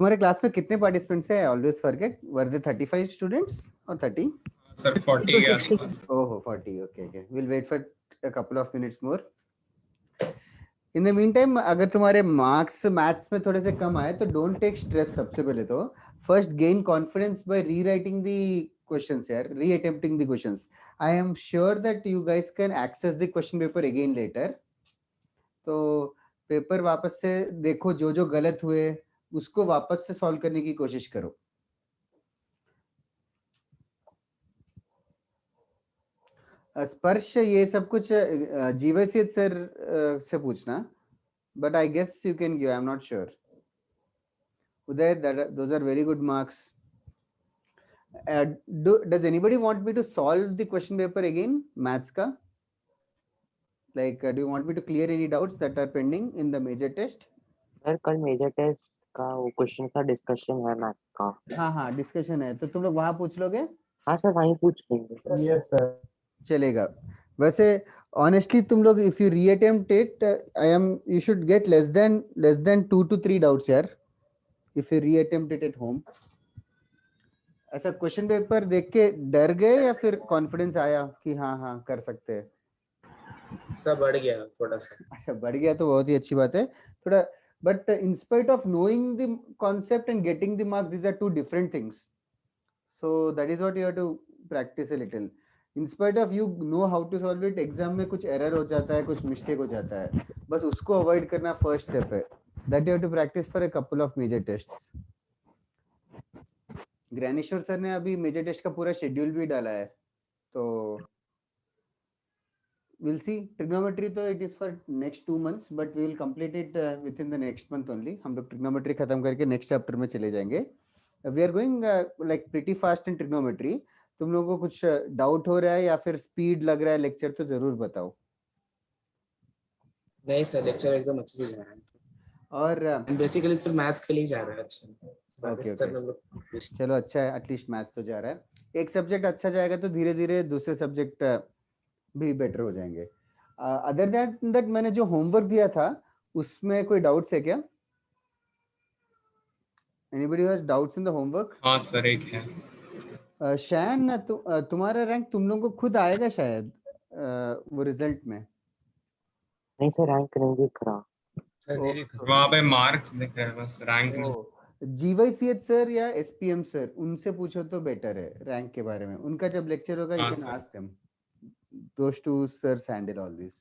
तुम्हारे क्लास में कितने पार्टिसिपेंट्स हैं? Always forget, were they 35 students और 30? सर 40 के आसपास। ओहो 40, okay okay, will wait for a couple of minutes more. In the mean time अगर तुम्हारे मार्क्स मैथ्स में थोड़े से कम आए तो डोंट टेक स्ट्रेस। सबसे पहले तो first gain confidence by rewriting the questions यार, reattempting the questions. I am sure that you guys can access the question paper again later. तो पेपर वापस से देखो, जो जो गलत हुए उसको वापस से सॉल्व करने की कोशिश करो। स्पर्श ये सब कुछ जीवसीय सर से पूछना, but I guess you can give. I'm not sure. Uday, those are very good marks. Does anybody want me to solve the question paper again, maths ka? Like, do you want me to clear any doubts that are pending in the major test? Sir कल major test का वो question का discussion है math का। हाँ हाँ discussion है, तो तुम लोग वहां पूछ लोगे? हाँ सर वहीं पूछ लेंगे। Yes sir. चलेगा। वैसे honestly तुम लोग if you reattempt it, you should get less than 2 to 3 doubts यार, if you reattempt it at home. ऐसा क्वेश्चन पेपर देख के डर गए या फिर कॉन्फिडेंस आया कि हाँ हाँ कर सकते हैं? सर बढ़ गया थोड़ा सा। अच्छा बढ़ गया तो बहुत ही अच्छी बात है थोड़ा, but in spite of knowing the concept and getting the marks, these are two different things, so that is what you have to practise a little. In spite of you know how to solve it, exam में कुछ error हो जाता है, कुछ mistake हो जाता है, बस उसको अवॉइड करना फर्स्ट स्टेप है। That you have to practise for a couple of major tests. Gyaneshwar sir ने अभी मेजर टेस्ट का पूरा शेड्यूल भी डाला है, तो we'll see. Trigonometry तो it is for next 2 months, but we will complete it within the next month only. हम लोग trigonometry खत्म करके next chapter में चले जाएंगे। We are going like pretty fast in trigonometry. तुम लोगों को कुछ डाउट हो रहा है या फिर स्पीड लग रहा है लेक्चर तो जरूर बताओ। नहीं सर, लेक्चर एकदम अच्छे से जा रहा है और बेसिकली सिर्फ मैथ्स के लिए जा रहा है। अच्छा ओके सर ओके, चलो अच्छा है, एटलीस्ट मैथ्स तो जा रहा है। एक सब्जेक्ट अच्छा जाएगा तो धीरे धीरे दूसरे सब्जेक्ट भी बेटर हो जाएंगे। अदर देन दैट मैंने जो होमवर्क दिया था उसमें कोई डाउट्स है क्या? Anybody has doubts in the homework? हाँ सर एक है। शैन तुम्हारा रैंक तुम लोगों को खुद आएगा शायद वो रिजल्ट में। नहीं सर रैंक नहीं दिख रहा। वहाँ पे मार्क्स दिख रहे हैं बस, रैंक नहीं। जीवाईसीएच सर या एसपीएम सर, उनसे पूछो तो बेटर है रैंक के बारे में। उनका जब लेक्चर होगा you can ask them, those two sir handle all this.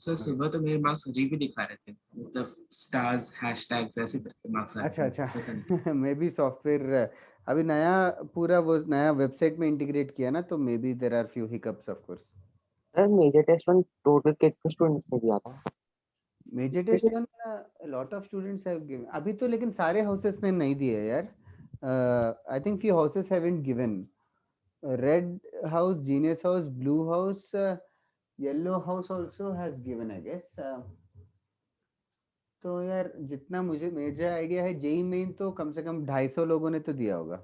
Sir सुबह तो मेरे मार्क्स अजीब ही दिखा रहे थे, मतलब स्टार्स हैशटैग्स ऐसे करके मार्क्स आ रहे थे। अच्छा मे बी सॉफ्टवेयर अभी नया पूरा वो नया वेबसाइट में इंटीग्रेट किया ना, तो may be there are few hiccups of course. Sir major test one total कितने स्टूडेंट्स ने दिया था? Major test one lot of students have given अभी तो, लेकिन सारे हाउसेस ने नहीं दिए यार। I think few houses haven't given. Red house, genius house, blue house, yellow house also has given I guess. तो यार जितना मुझे मेजर आइडिया है, जेई मेन तो कम से कम 250 लोगों ने तो दिया होगा,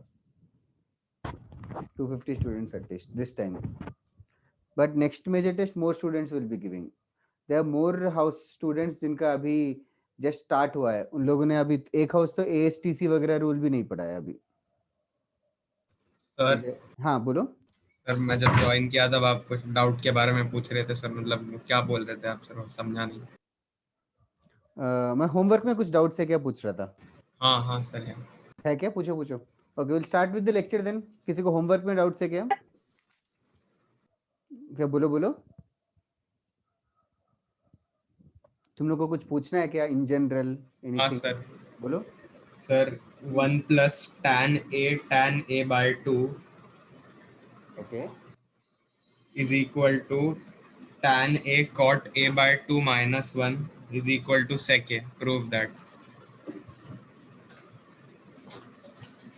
250 students at least this time. But next major test more students will be giving. There are more house students जिनका अभी जस्ट स्टार्ट हुआ है, उन लोगों ने अभी एक हाउस तो एएसटीसी वगैरह रूल भी नहीं पढ़ा है अभी। सर हाँ बोलो। सर मैं जब ज्वाइन किया तब आप कुछ डाउट के बारे में पूछ रहे थे सर, मतलब क्या बोल रहे थे आप सर, वो समझा नहीं। मैं होमवर्क में कुछ डाउट्स है क्या पूछ रहा था। हाँ हाँ सर है क्या? पूछो पूछो। Okay will start with the lecture then. किसी को होमवर्क में डाउट्स है क्या? क्या बोलो बोलो। तुम लोग को कुछ पूछना है क्या इन जनरल? हाँ एनीथिंग सर। बोलो। Sir 1 + tan a by 2 okay is equal to tan a cot a by 2 minus 1 is equal to sec a. Prove that.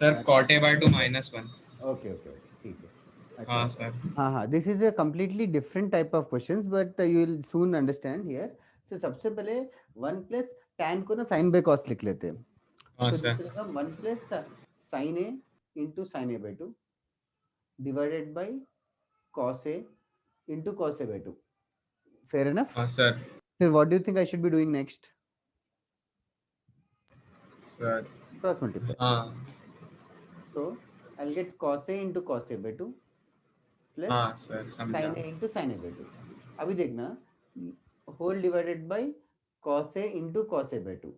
Sir cot a by 2 minus 1. Okay okay ठीक है। अच्छा हाँ sir. हाँ हाँ, this is a completely different type of questions, but you will soon understand here. So सबसे पहले 1 plus tan को ना साइन बाय कॉस लिख लेते हैं। हाँ तो सर। दिखेगा 1 plus sine A into sine A by 2 divided by cos A into cos A by 2। Fair enough? हाँ सर। फिर what do you think I should be doing next? Sir cross multiply. हाँ तो I'll get cos A into cos A by 2 plus हाँ sir समझा। sin A into sin A by 2। अभी देखना whole divided by cos A into cos A by 2।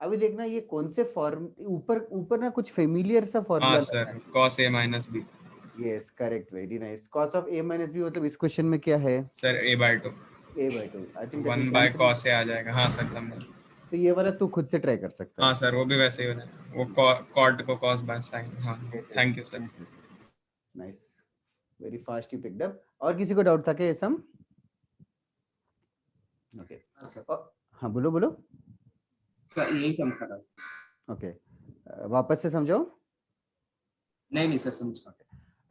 अभी देखना ये कौन से फॉर्म, ऊपर ऊपर ना कुछ फेमिलियर सा हाँ formula sir cos a minus b yes correct, very nice. cos of A minus B मतलब इस क्वेश्चन में क्या है? Sir a by 2 A by 2। I think that 1 is by one समझ। cos a आ जाएगा। हाँ सर समझा। तो ये वाला तू खुद से ट्राई कर सकता हाँ है। सर वो भी वैसे ही हो जाएगा, वो cot को cos by sin। हाँ yes thank you sir. Nice, very fast you picked up. और किसी को डाउट था क्या ये सम? ओके हाँ बोलो बोलो। सर यही समझा था। ओके वापस से समझो। नहीं सर समझा।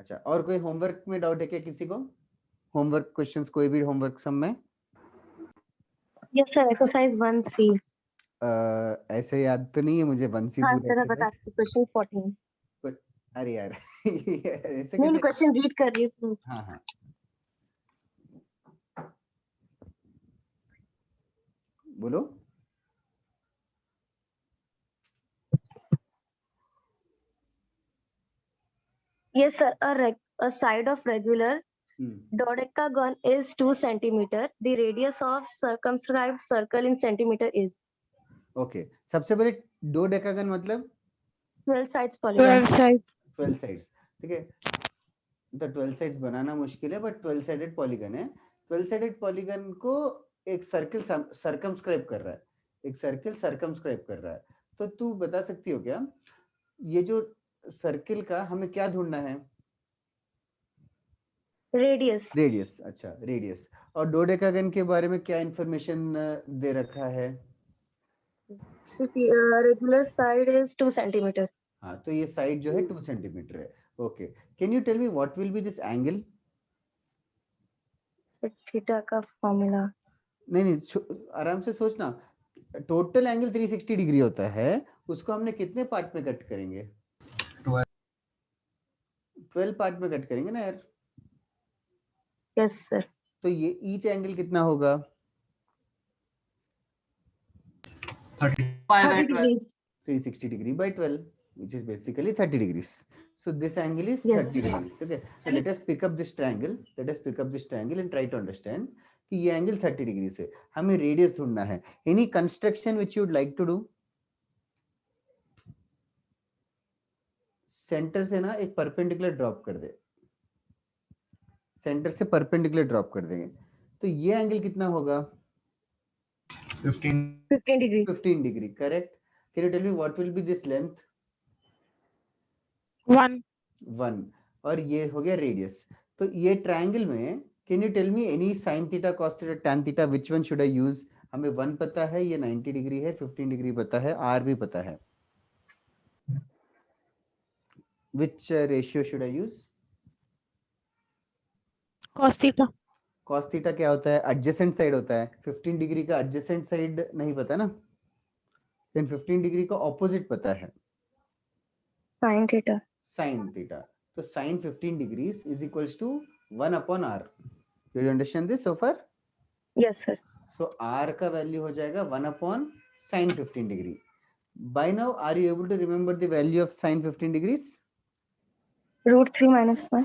अच्छा और कोई होमवर्क में डाउट है क्या किसी को? होमवर्क क्वेश्चंस कोई भी होमवर्क सम में? Yes sir, exercise 1C। ऐसे याद तो नहीं है मुझे वन सी हाँ पूरा सर, exercise। बताती क्वेश्चन 14। अरे यार ऐसे नहीं कैसे? क्वेश्चन रीड कर रही हूँ। हाँ हाँ बोलो। Yes sir, a side of regular dodecagon is 2 centimeter. The radius of circumscribed circle in centimeter is okay सबसे पहले दो डेकागन मतलब 12 sides polygon. 12 साइड्स, ठीक है। तो 12 साइड्स बनाना मुश्किल है बट 12 साइडेड पॉलीगन है। 12 साइडेड पॉलीगन को एक सर्किल सर्कमस्क्राइब कर रहा है, एक सर्किल सर्कमस्क्राइब कर रहा है। तो तू बता सकती हो क्या ये जो सर्किल का हमें क्या ढूंढना है? Radius. रेडियस। अच्छा रेडियस। और डोडेकागन के बारे में क्या इंफॉर्मेशन दे रखा है? Regular side is 2 centimeter. हाँ तो ये साइड जो है 2 सेंटीमीटर है। Okay can you tell me what will be this angle? Theta का फॉर्मूला। नहीं आराम से सोचना। टोटल एंगल 360 डिग्री होता है, उसको हमने कितने पार्ट में कट करेंगे? 12 पार्ट में कट करेंगे ना यार। Yes sir. तो ये ईच एंगल कितना होगा? 30 degrees. 360 degree by 12 which is basically 30 degrees. So this angle is Yes. 30 degrees. Okay. So let us pick up this triangle. Let us pick up this triangle and try to understand कि ये angle 30 degree से हमें radius ढूंढना है। Any construction which you would like to do? Centre से ना एक perpendicular drop कर दे, सेंटर से परपेंडिकुलर ड्रॉप कर देंगे तो ये एंगल कितना होगा? 15 degrees. 15 degree correct. Can you tell me what will be this length? 1 और ये हो गया रेडियस। तो ये ट्रायंगल में can you tell me any sine theta cos theta tan theta which one should I use? हमें 1 पता है, ये 90 डिग्री है, 15 डिग्री पता है, आर भी पता है। Which ratio should I use? cos theta. Cos theta क्या होता है? एडजेसेंट साइड होता है। 15 डिग्री का एडजेसेंट साइड नहीं पता ना, देन 15 डिग्री का ऑपोजिट पता है, Sin theta. Sine theta. तो sine 15 degrees is equals to 1 upon R. Do you understand this so far? Yes sir. So R का वैल्यू हो जाएगा 1 अपॉन sine 15 degree. By now are you able to remember the value of sine 15 degrees? √3 - 1.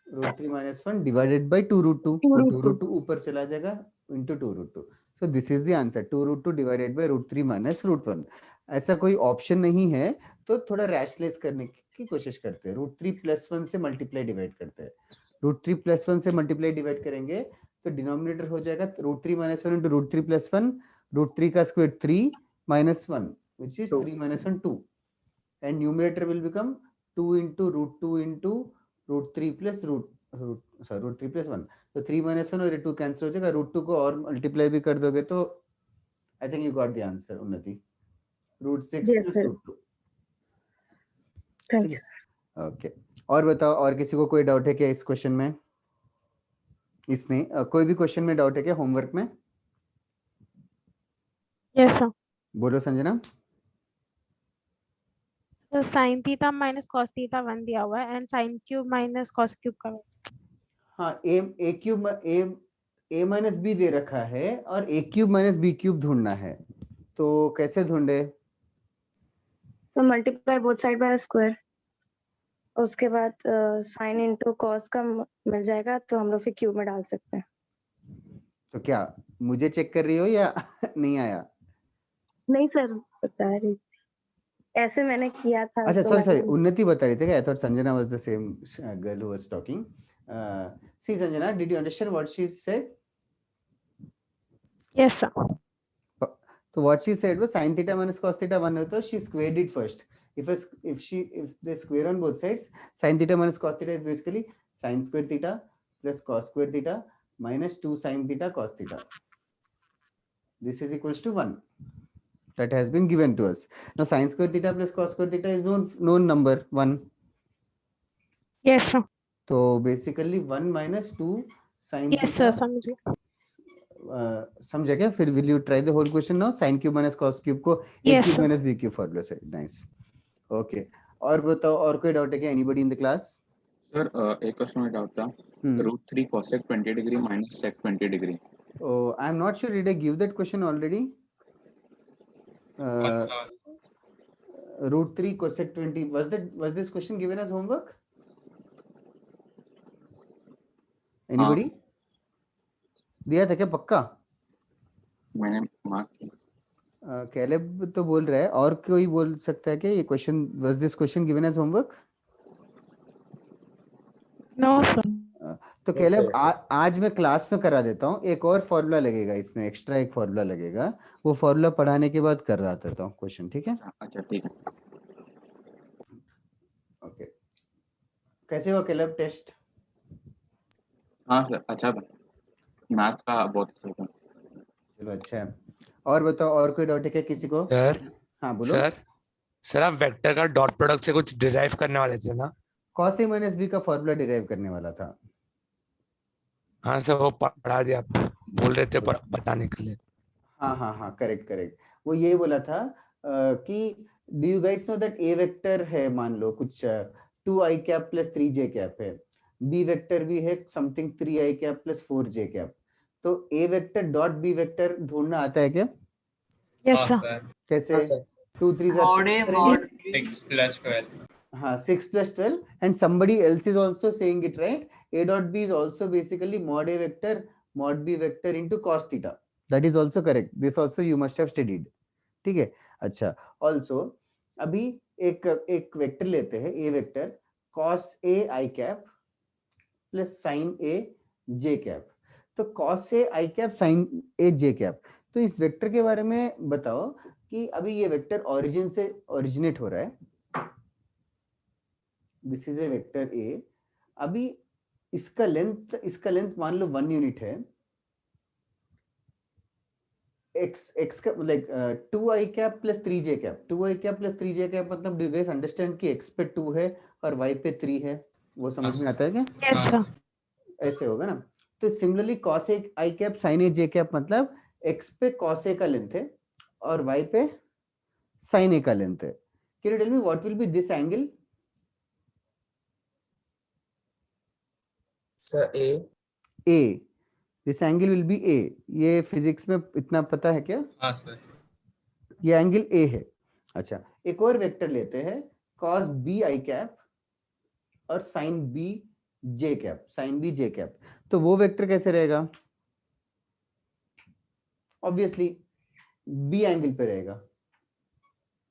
√3 - 1 divided by 2√2। 2√2 ऊपर चला जाएगा into 2√2। So this is the answer, 2√2 divided by √3 - √1। ऐसा कोई option नहीं है तो थोड़ा रैशनलाइज करने की कोशिश करते हैं। √3 + 1 से मल्टीप्लाई डिवाइड करते हैं। √3 + 1 से मल्टीप्लाई डिवाइड करेंगे तो डिनोमिनेटर हो जाएगा √3 - 1 into √3 + 1। √3 का square 3 - 1 which is 3 - 1 2 and numerator will become 2 into √2 into √3 plus √3 plus 1। तो 3 - 1 और 2 कैंसिल हो जाएगा। √2 को और मल्टीप्लाई भी कर दोगे तो I think you got the answer उन्नति। √6 Yes plus sir. √2। Thank you. Okay और बताओ, और किसी को कोई डाउट है क्या इस क्वेश्चन में? इसने कोई भी क्वेश्चन में डाउट है क्या होमवर्क में? Yes sir. बोलो संजना। तो sin theta minus cos theta 1 दिया हुआ है and sin cube minus cos cube का हाँ a cube a minus B दे रखा है और a cube minus B cube ढूंढना है, तो कैसे ढूंढे? So multiply both side by a square. उसके बाद साइन इंटू कॉस का मिल जाएगा, तो हम लोग फिर क्यूब में डाल सकते हैं. तो क्या मुझे चेक कर रही हो या नहीं आया? नहीं सर, बता रही थी. ऐसे मैंने किया था. अच्छा, तो सॉरी सॉरी, मैंने- उन्नति बता रही थी क्या? I thought Sanjana was the same girl who was talking. See Sanjana, did you understand what she said? Yes, sir. So what she said was sin theta minus cos theta 1 होता है, she squared it first. If they square on both sides, sin theta minus cos theta is basically sin square theta plus cos square theta minus 2 sin theta cos theta. This is equals to 1. That has been given to us. Now sin square theta plus cos square theta is known number 1. Yes, sir. So basically 1 minus 2 sin Yes, sir. theta. समझ गया. समझा क्या? फिर will you try the whole question now? sin cube minus cos cube को a Yes, cube sir. Minus b cube formula से. Nice. Okay, और बताओ, और कोई डाउट है क्या? Anybody in the class? Sir एक क्वेश्चन में डाउट था. √3 cosec 20 degree minus sec 20 degree. Oh, I'm not sure. Did I give that question already? √3 cosec 20. Was this question given as homework? Anybody? दिया था क्या पक्का? मैंने मार्क किया. Caleb तो बोल रहा है, और कोई बोल सकता है कि ये question, was this question given as homework? No, sir. तो कैलेब आज मैं क्लास में करा देता हूँ. एक और फॉर्मूला लगेगा इसमें, एक्स्ट्रा एक फॉर्मूला लगेगा. वो फॉर्मूला पढ़ाने के बाद कर देता हूँ क्वेश्चन. ठीक है? अच्छा ठीक है. ओके, कैसे हुआ कैलेब टेस्ट? हाँ सर अच्छा था. मैथ का बहुत अच्छा था. चलो अच्छा है. और बताओ, और कोई डाउट है क्या किसी को? सर. हाँ बोलो. सर आप वेक्टर का डॉट प्रोडक्ट से कुछ डिराइव करने वाले थे ना? cos a minus b का फॉर्मूला डिराइव करने वाला था. हाँ सर, वो पढ़ा दिया, आप बोल रहे थे बताने के लिए. हाँ हाँ हाँ, करेक्ट करेक्ट. वो ये बोला था कि do you guys know that a vector है, मान लो कुछ 2i cap plus 3j cap है. b वेक्टर भी है something 3i cap plus 4j cap. तो a vector dot b vector ढूंढना आता है क्या? Yes, sir. कैसे? हाँ, sir. 2 3 Mod A, mod B. 6 plus 12. हाँ, 6 plus 12, and somebody else is also saying it, right? A dot b is also basically mod a vector mod b vector into cos theta. That is also correct. This also you must have studied. ठीक है? अच्छा. Also अभी एक vector लेते हैं, a vector cos a i cap plus sin a j cap. तो cos a i cap sin a j cap. तो इस वेक्टर के बारे में बताओ कि अभी ये वेक्टर ओरिजिन से ओरिजिनेट हो रहा है. This is a vector A. अभी इसका लेंथ मान लो 1 यूनिट है. x का like 2i cap plus 3j cap. 2i cap plus 3j cap मतलब डू यू गाइस अंडरस्टैंड कि x पे 2 है और y पे 3 है? वो समझ में आता है क्या? Yes, sir. ऐसे होगा ना. तो similarly cos a i cap sin a j cap मतलब x पे cos a का लेंथ है और y पे sin a का लेंथ है. Can you tell me what will be this angle? Sir, A. A. This angle will be A. ये physics में इतना पता है क्या? हाँ सर. ये एंगल A है. अच्छा, एक और वेक्टर लेते हैं cos b i कैप और sin b j cap. sin b j cap. तो वो वेक्टर कैसे रहेगा? ऑब्वियसली b एंगल पे रहेगा.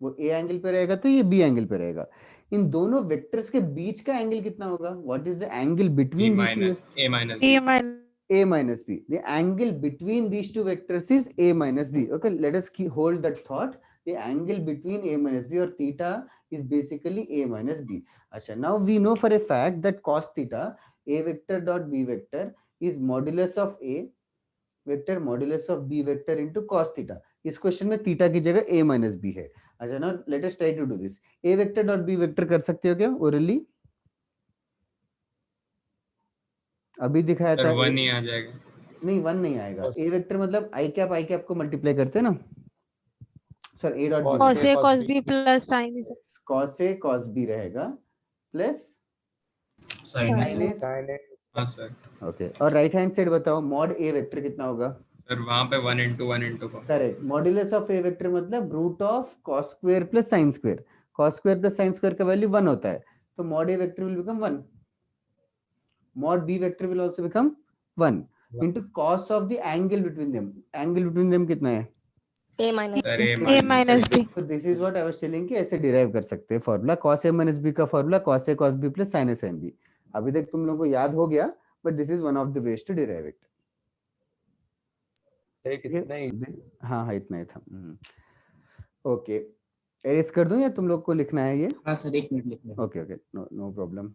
वो A एंगल पे रहेगा तो ये B एंगल पे रहेगा. इन दोनों वेक्टर्स के बीच का एंगल कितना होगा? What is the angle between A these two? minus A B. minus. A minus B. The angle between these two vectors is A minus B. Okay, let us hold that thought. The angle between A minus B or theta is basically A minus B. Achha, now we know for a fact that cos theta, A vector dot B vector is modulus of A vector modulus of B vector into cos theta. इस question में theta की जगह A minus B है. अच्छा, now let us try to do this. A vector dot B vector कर सकते हो क्या orally? अभी दिखाया था. 1 ही आ जाएगा. नहीं, 1 नहीं आएगा. ए वेक्टर मतलब आई कैप को मल्टीप्लाई करते हैं ना sir. A dot Cos A cos B plus sin A. cos a cos b रहेगा plus Sin A. sin a. हाँ सर. ओके, और राइट हैंड साइड बताओ मॉड ए वेक्टर कितना होगा? सर वहाँ पे 1 into cos. Correct. Modulus of A vector मतलब root of cos square plus sin square. cos square plus sin square का वैल्यू 1 होता है, तो mod a vector will become 1, mod b vector will also become 1 into cos of the angle between them. Angle between them कितना है? A minus sir B. a A minus B. तो this is what I was telling कि ऐसे derive कर सकते हैं formula, cos a minus b का formula cos a cos b plus sin a sin b. अभी तक तुम लोगों को याद हो गया, but this is one of the ways to derive it. कितना ही हाँ हाँ इतना ही था. ओके, एरेज कर दूं या तुम लोग को लिखना है ये? हाँ सर, 1 मिनट लिखना है। Okay okay, no problem.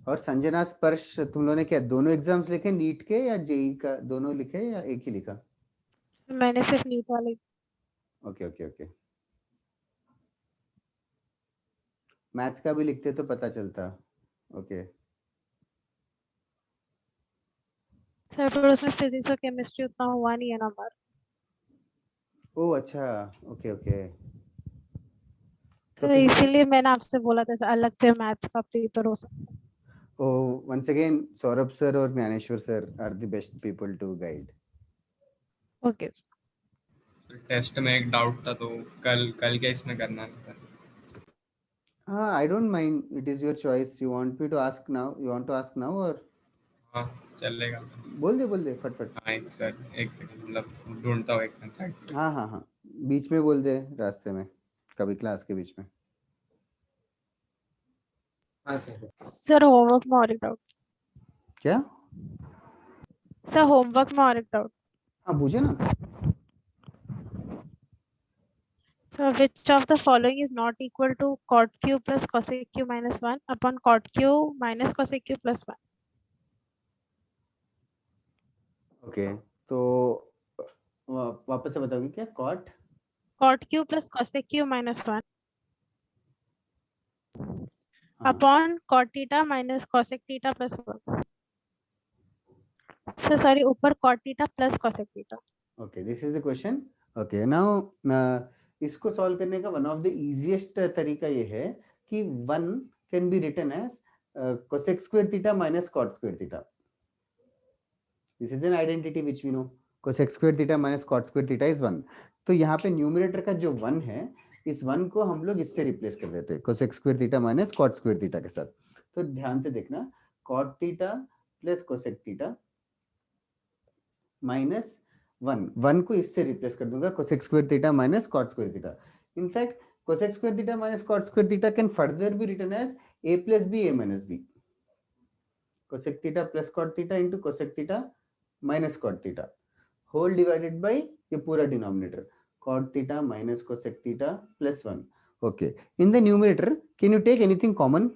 और संजना स्पर्श तुम लोगों ने क्या दोनों एग्जाम्स लिखे, नीट के या जेई का, दोनों लिखे या एक ही लिखा? मैंने सिर्फ नीट वाले. Okay okay okay. मैथ्स का भी लिखते तो पता चलता. ओके. सर पर उसमें फिजिक्स और केमिस्ट्री उतना हुआ नहीं है ना हमारा. ओह अच्छा, ओके ओके. तो इसीलिए मैंने आपसे बोला था सर, अलग से मैथ्स का पेपर हो सकता है. Oh, once again, Saurabh sir और Gyaneshwar sir are the best people to guide. Okay. Test में एक डाउट था, तो कल क्या इसमें करना है? हाँ, I don't mind. It is your choice. You want me to ask now? You want to ask now or? हाँ चलेगा. बोल दे फट. हाँ एक सेकंड, मतलब ढूंढता हूँ एक सेकंड. हाँ, बीच में बोल दे, रास्ते में, कभी क्लास के बीच में. हाँ सर. सर होमवर्क में और एक डाउट. क्या? सर होमवर्क में और एक डाउट. हाँ पूछे ना. So which of the following is not equal to cot q plus cosec q minus 1 upon cot q minus cosec q plus 1? Okay, तो वापस से बताओगे क्या? Cot q plus cosec q minus 1 हाँ. upon cot theta minus cosec theta plus 1. So sorry, ऊपर cot theta plus cosec theta. Okay, this is the question. Okay, now इसको solve करने का वन ऑफ द इजीएस्ट तरीका ये है कि 1 can be written as cosec square theta minus cot square theta. This is an identity which we know. Cosec square theta minus cot square theta is 1. तो यहाँ पे numerator का जो 1 है, इस 1 को हम लोग इससे रिप्लेस कर देते हैं cosec square theta minus cot square theta के साथ. तो ध्यान से देखना, cot theta plus cosec theta minus 1 को इससे रिप्लेस कर दूंगा cosec square theta minus cot square theta. In fact, cosec square theta minus cot square theta can further be written as a plus b a minus b. Cosec theta plus cot theta into cosec theta minus cot theta whole divided by ये पूरा denominator cot theta minus cosec theta plus 1. Okay. In the numerator, can you take anything common?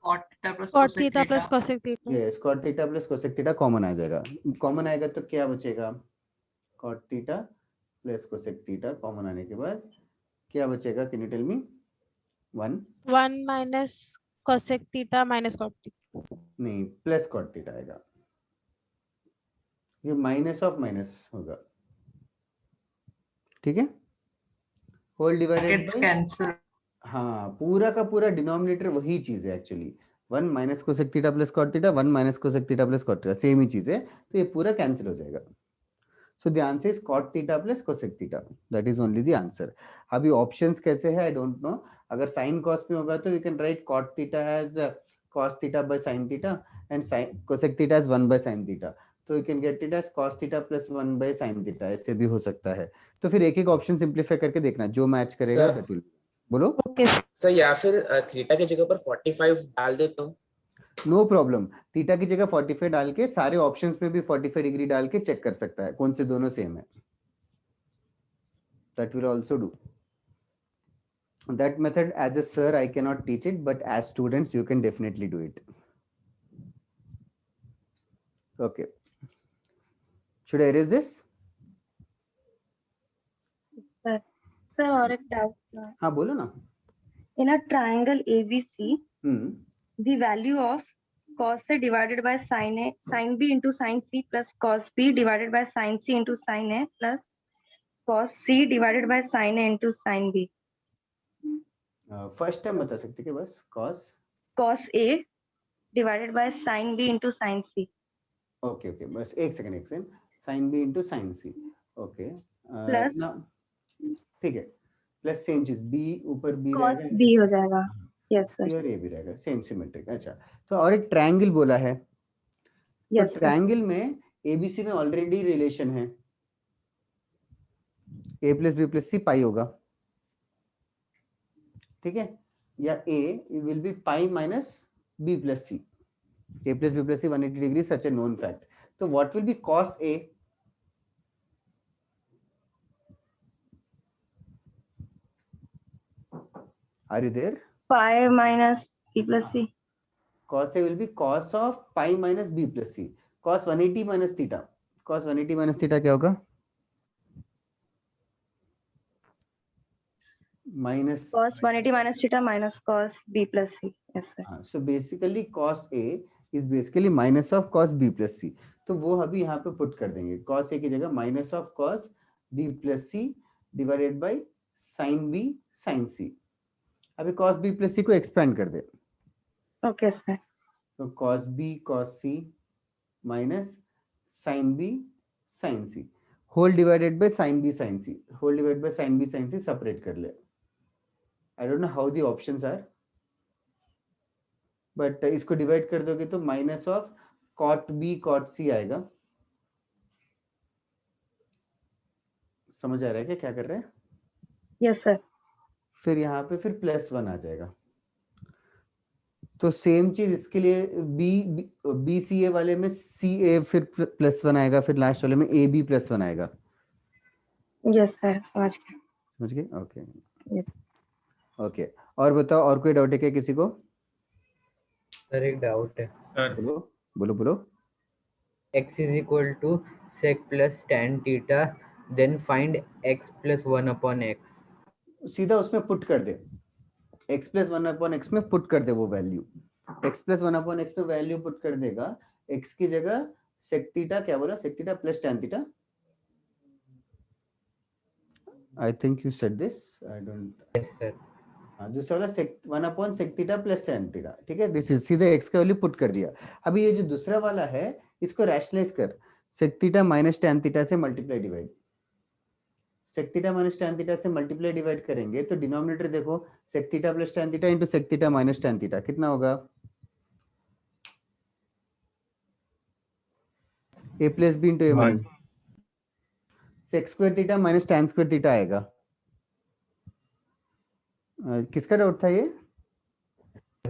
Cot theta plus Cot cosec theta plus theta. cosec theta. Yes, cot theta plus cosec theta common आ जाएगा. Common आएगा तो क्या बचेगा? cot theta plus cosec theta common आने के बाद क्या बचेगा? Can you tell me? 1 minus cosec theta minus cot theta. नहीं, प्लस cot theta आएगा. ये माइनस ऑफ माइनस होगा. ठीक है? Whole divided Brackets by, cancel. हाँ पूरा का पूरा डिनोमिनेटर वही चीज है actually. 1 minus cosec theta plus cot theta, 1 minus cosec theta plus cot theta, same ही चीज है. तो ये पूरा कैंसिल हो जाएगा. So the answer is cot theta plus cosec theta. That is only the answer. अभी ऑप्शंस कैसे है I don't know. अगर sin cos में होगा तो we can write cot theta as cos theta by sin theta and sin cosec theta as 1 by sin theta. तो we can get it as cos theta plus 1 by sin theta. ऐसे भी हो सकता है. तो फिर एक एक ऑप्शन सिंप्लीफाई करके देखना, जो मैच करेगा Sir. that will. बोलो. Okay. सर या फिर थीटा की जगह पर 45 डाल देता हूँ. No problem. थीटा की जगह 45 डाल के सारे ऑप्शंस पे भी 45 डिग्री डाल के चेक कर सकता है कौन से दोनों सेम है. That will also do. That method as a sir I cannot teach it, but as students you can definitely do it. Okay. Should I erase this? Sir, और एक doubt. हाँ बोलो ना. In a triangle ABC, hmm. the value of cos A divided by sin A, sin B into sin C plus cos B divided by sin C into sin A plus cos C divided by sin A into sin B. First time बता सकते कि बस cos cos A divided by sin B into sin C. Okay okay, बस एक second sin B into sin C. Okay Plus ठीक है, plus same चीज b ऊपर b cos रहेगा, B हो जाएगा. Yes sir. और a भी रहेगा, सेम सिमेट्रिक. अच्छा, तो और एक ट्रायंगल बोला है. तो Yes sir. ट्रायंगल में ABC में ऑलरेडी रिलेशन है, a plus B plus C pi होगा, ठीक है, या a विल बी pi minus b plus C. a plus B plus C 180 degree such a known fact. तो what will be cos a? Are you there? Pi minus B plus C. Cos A will be cos of pi minus b plus c. Cos 180 minus theta. Cos 180 minus theta क्या होगा? Minus. Cos 180 minus theta minus cos B plus C. Yes sir. So basically cos A is basically minus of cos b plus c. तो वो अभी यहाँ पे put कर देंगे. Cos A की जगह minus of cos b plus c divided by sin b sin c. अभी cos b plus c को expand कर दे. Okay sir. तो cos b cos c minus sin b sin c whole divided by sin b sin c. Whole divided by sin b sin c separate कर ले. I don't know how the options are, but इसको divide कर दोगे तो minus of cot b cot c आएगा. समझ आ रहा है क्या क्या कर रहे हैं? Yes sir. फिर यहाँ पे फिर +1 आ जाएगा. तो सेम चीज इसके लिए बी सी ए वाले में सी ए फिर +1 आएगा, फिर लास्ट वाले में ए बी +1 आएगा. Yes sir. समझ गए. ओके. Yes. ओके, और बताओ, और कोई डाउट है क्या किसी को? सर एक डाउट है. सर बोलो बोलो बोलो. x is equal to sec plus tan theta, then find x plus 1 upon x. सीधा उसमें पुट कर दे, x प्लस 1/x में पुट कर दे वो वैल्यू. x प्लस 1/x में वैल्यू पुट कर देगा. x की जगह sec थीटा क्या बोला? sec theta plus tan theta. I think you said this. I don't. Yes sir. दूसरा वाला sec 1/sec theta plus tan theta. ठीक है, दिस इज सीधे x का वैल्यू पुट कर दिया. अभी ये जो दूसरा वाला है इसको रैशनलाइज कर. sec theta minus tan theta से multiply divide. sec theta minus tan theta से मल्टीप्लाई डिवाइड करेंगे तो डिनोमिनेटर देखो, sec theta plus tan theta into sec theta minus tan theta कितना होगा? a plus b into a minus sec square theta minus tan square theta आएगा. किसका doubt था ये?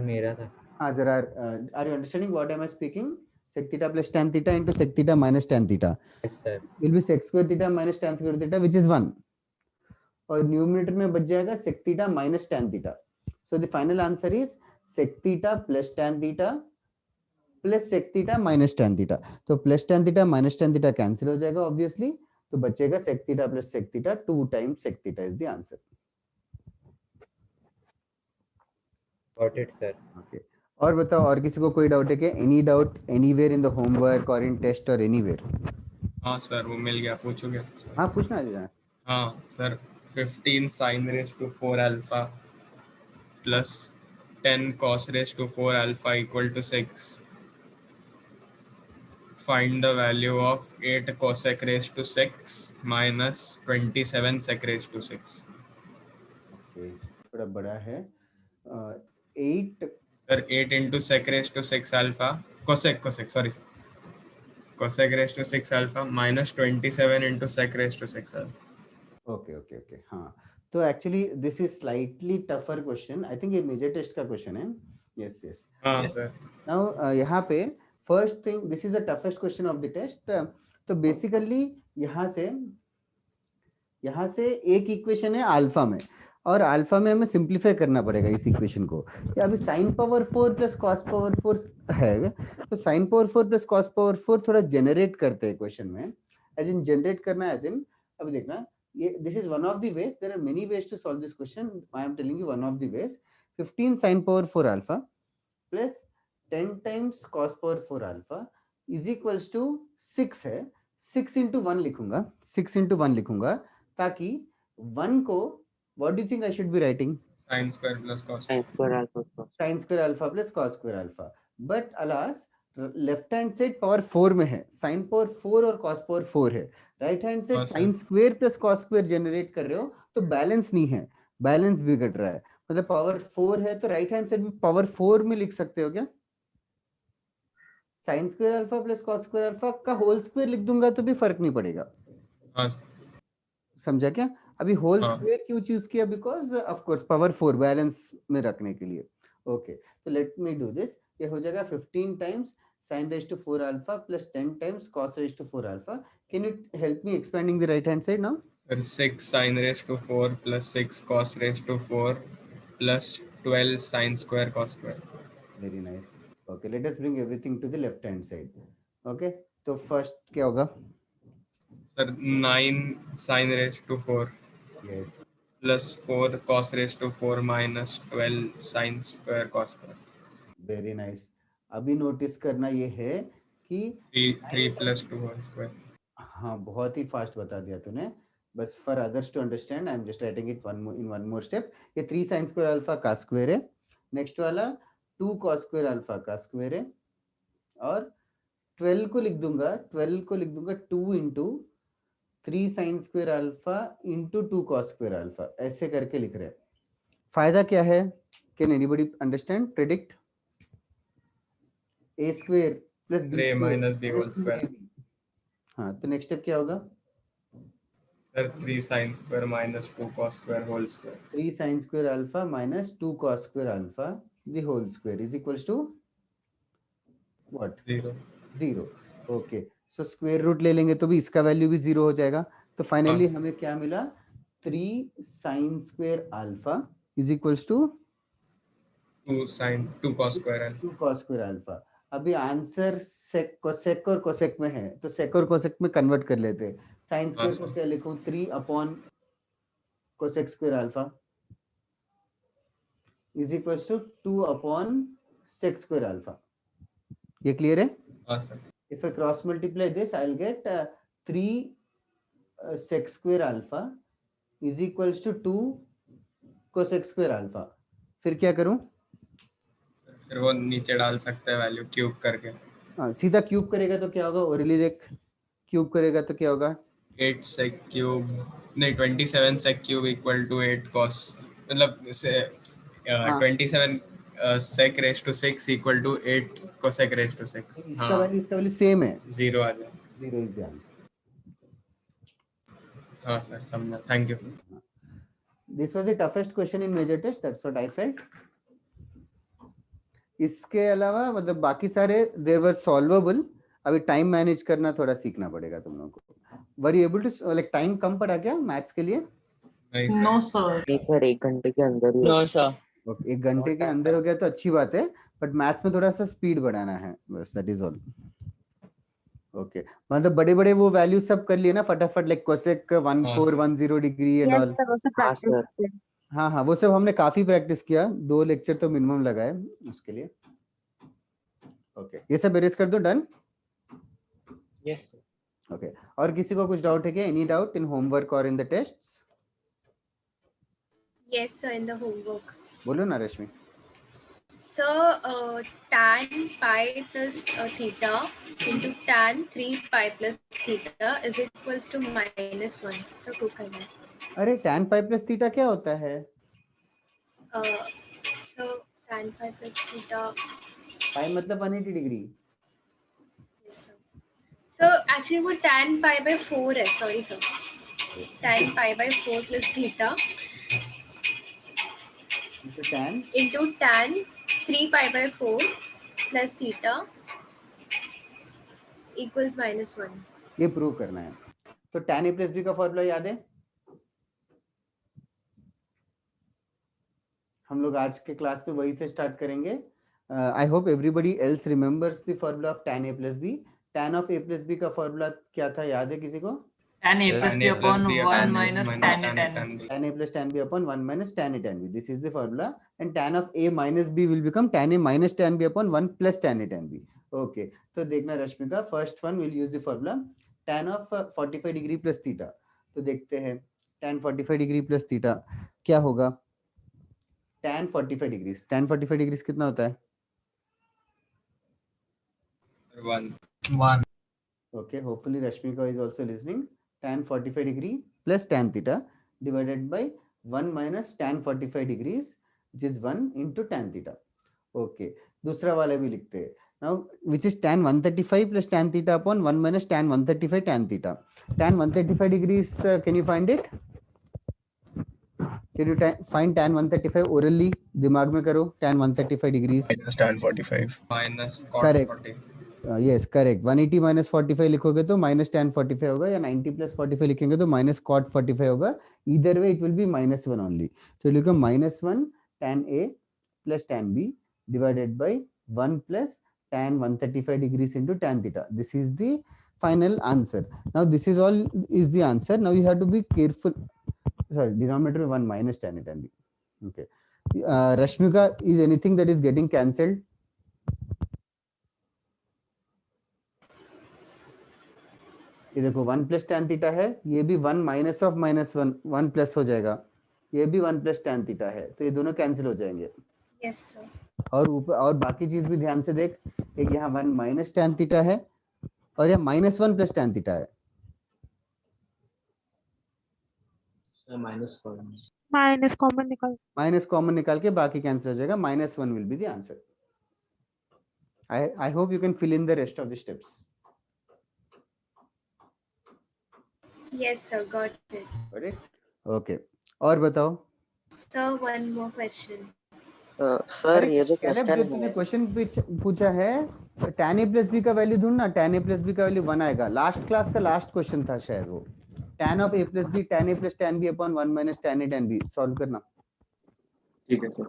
मेरा था. हाँ जरा, are you understanding what am I speaking? sec theta plus tan theta into sec theta minus tan theta Yes sir. will be sec square theta minus tan square theta which is 1, और numerator में बच जाएगा sec theta minus tan theta. So the final answer is sec theta plus tan theta plus sec theta minus tan theta. तो plus tan theta minus tan theta cancel हो जाएगा obviously, तो बचेगा sec theta plus sec theta 2 times sec theta is the answer. Got it sir. Okay, और बताओ, और किसी को कोई डाउट है क्या? Any doubt anywhere in the homework और इन टेस्ट और एनीवेयर? हाँ सर वो मिल गया, पूछोगे? हाँ पूछना है. हाँ sir, 15 sin raised to 4 alpha plus 10 cos raised to 4 alpha equal to 6. Find the value of 8 cosec raised to 6 minus 27 sec raised to 6. Okay, थोड़ा बड़ा है. 8 Sir, 8 into sec raised to 6 alpha cosec raised to 6 alpha minus 27 into sec raised to 6 alpha. Okay. हाँ, तो actually this is slightly tougher question. I think ये major test का question है. Yes. हाँ sir. Now यहाँ पे first thing, this is the toughest question of the test. तो basically यहाँ से एक इक्वेशन है अल्फा में, और अल्फा में हमें सिंप्लीफाई करना पड़ेगा इस इक्वेशन को. या अभी sin power 4 plus cos power 4 है, तो sin power 4 plus cos power 4 थोड़ा जनरेट करते हैं क्वेश्चन में. एज इन जनरेट करना, एज इन अभी देखना, ये this is one of the ways. There are many ways to solve this question. I am telling you one of the ways. 15 sin power 4 alpha plus 10 times cos power 4 alpha is equals to 6 है. 6 into 1 लिखूंगा ताकि 1 को, what do you think I should be writing? sin square plus cos sin square alpha plus sin square alpha plus cos square alpha, but alas left hand side power 4 में है, sin power 4 और cos power 4 है, right hand side हाँ, sir. sin square plus cos square generate कर रहे हो, तो balance नहीं है, बैलेंस बिगड़ रहा है, मतलब पावर 4 है तो राइट हैंड साइड में पावर 4 में लिख सकते हो क्या? sin square alpha plus cos square alpha का होल स्क्वायर लिख दूंगा तो भी फर्क नहीं पड़ेगा, हाँ, समझा क्या? अभी होल हाँ. स्क्वायर क्यों चूज किया? Because of course power 4 balance में रखने के लिए. ओके, तो लेट मी डू दिस. ये हो जाएगा 15 times sin raised to 4 alpha plus 10 times cos raised to 4 alpha. Can you help me expanding the right hand side now? Sir, 6 sin raised to 4 plus 6 cos raised to 4 plus 12 sin square cos square. Very nice. Okay, let us bring everything to the left hand side. Okay, तो first क्या होगा? Sir, 9 sin raised to 4 Yes. plus 4 cos raised to 4 minus 12 sin square cos square. Very nice. अभी notice करना ये है कि 3 plus 2 whole square. हाँ, बहुत ही फास्ट बता दिया तूने, बस for others to understand I am just writing it one more step. ये 3 sin स्क्वायर अल्फा का स्क्वायर है, नेक्स्ट वाला 2 cos स्क्वायर अल्फा का स्क्वायर है, और 12 को लिख दूंगा 2 into 3 sin square alpha into 2 cos square alpha, ऐसे करके लिख रहे हैं. फायदा क्या है? Can anybody understand? Predict. a square plus b A minus b whole square. square. हाँ, तो नेक्स्ट स्टेप क्या होगा? Sir, 3 sin square minus 2 cos square whole square. 3 sin square alpha minus 2 cos square alpha the whole square is equals to what? 0. 0. Okay, so square root ले लेंगे तो भी इसका value भी 0 हो जाएगा. तो फाइनली हाँ. हमें क्या मिला? 3 sin square alpha is equals to 2 cos square alpha. 2 cos square alpha. अभी आंसर सेक और कोसेक में है, तो सेक और कोसेक में कन्वर्ट कर लेते हैं. साइन स्क्वायर को क्या लिखूं? 3 upon cosec square alpha is equals to 2 upon sec square alpha. ये क्लियर है? हाँ, sir. If I cross multiply this, I'll get 3 sec square alpha is equals to 2 cosec square alpha. फिर क्या करूं? फिर वो नीचे डाल सकते हैं वैल्यू क्यूब करके. हाँ, सीधा क्यूब करेगा तो क्या होगा? ओरली देख, क्यूब करेगा तो क्या होगा? 8 sec cube नहीं 27 sec cube equal to 8 cos, मतलब से 27 sec raised to 6 equal to 8 cosec raised to 6. इसका वैल्यू सेम है, 0 आ जाए. 0 is the answer. हाँ सर, समझा. Thank you. This was the toughest question in major test, that's what I felt. इसके अलावा मतलब बाकी सारे they were solvable. अभी टाइम मैनेज करना थोड़ा सीखना पड़ेगा तुम लोगों को. Were you able to like time कम पड़ा क्या मैथ्स के लिए? No sir. नहीं सर, 1 घंटे के अंदर ही नो सर. Okay, 1 घंटे के अंदर हो गया तो अच्छी बात है, बट मैथ्स में थोड़ा सा स्पीड बढ़ाना है बस, दैट इज ऑल. ओके, मतलब बड़े बड़े वो वैल्यू सब कर लिए ना फटाफट, like cosec 1410 degree and all. हाँ हाँ, वो सब हमने काफी प्रैक्टिस किया, 2 लेक्चर तो मिनिमम लगाए उसके लिए. ओके, ये सब एरेज कर दो. डन? Yes sir. ओके, और किसी को कुछ डाउट है क्या? एनी डाउट इन होमवर्क और in the tests? Yes, sir, in the homework. बोलो ना रश्मि. So, tan pi plus theta into tan 3 pi plus theta is equals to -1. So, prove करना है. अरे tan pi plus theta क्या होता है? So, tan pi plus theta. pi मतलब 180 degree. So, actually वो tan pi by 4 है. Sorry sir. Tan pi by 4 plus theta into tan 3 pi by 4 plus theta equals -1. ये प्रूव करना है. तो tan a plus b का formula याद है? हम लोग आज के क्लास में वही से स्टार्ट करेंगे. I hope everybody else remembers the formula of tan a plus b. tan of a plus b का फॉर्मूला क्या था, याद है किसी को? tan a plus b upon 1 minus tan a tan b. tan a plus tan b upon 1 minus tan a tan b. This is the formula, and tan of a minus b will become tan a minus tan b upon 1 plus tan a tan b. Okay, तो देखना Rashmika, first one will use the formula tan of 45 degree plus theta. तो देखते हैं tan 45 degree plus theta क्या होगा. tan 45 degrees. tan 45 degrees कितना होता है? 1. Okay, hopefully Rashmika is also listening. Tan 45 degree plus tan theta divided by 1 minus tan 45 degrees, which is 1 into tan theta. Okay, दूसरा वाला भी लिखते हैं. Now, which is tan 135 plus tan theta upon 1 minus tan 135 tan theta. Tan 135 degrees, can you find it? Can you find tan 135 orally? दिमाग में करो. Tan 135 degrees. Minus tan 45. Minus cot Correct. 40. Yes, correct. 180 minus 45 लिखोगे तो minus tan 45 होगा, या 90 plus 45 लिखेंगे तो minus cot 45 होगा. Either way, it will be minus 1 only. So you become minus 1 tan A plus tan B divided by 1 plus tan 135 degrees into tan theta. This is the final answer. Now this is all is the answer. Now you have to be careful. Sorry, denominator 1 minus tan A tan B. Okay. Rashmika, is anything that is getting cancelled? ये देखो 1 plus tan theta है, ये भी 1 minus of minus 1 1 plus हो जाएगा, ये भी 1 plus tan theta है, तो ये दोनों कैंसिल हो जाएंगे. Yes, sir. और ऊपर और बाकी चीज भी ध्यान से देख, एक यहाँ 1 माइनस tan थीटा है और यहाँ माइनस 1 प्लस tan थीटा है. माइनस कॉमन निकाल के बाकी कैंसिल हो जाएगा. -1 will be the answer. I hope you can fill in the rest of the steps. Yes, sir. Got it. Got it? Okay. और बताओ. Sir, one more question. Sir ये जो जो तूने क्वेश्चन पूछा है, tan a plus b का value ढूंढना. tan a plus b का वैल्यू 1 आएगा. लास्ट क्लास का लास्ट क्वेश्चन था शायद वो. tan of a plus b, tan a plus tan b upon 1 minus tan a tan b solve करना. ठीक है सर.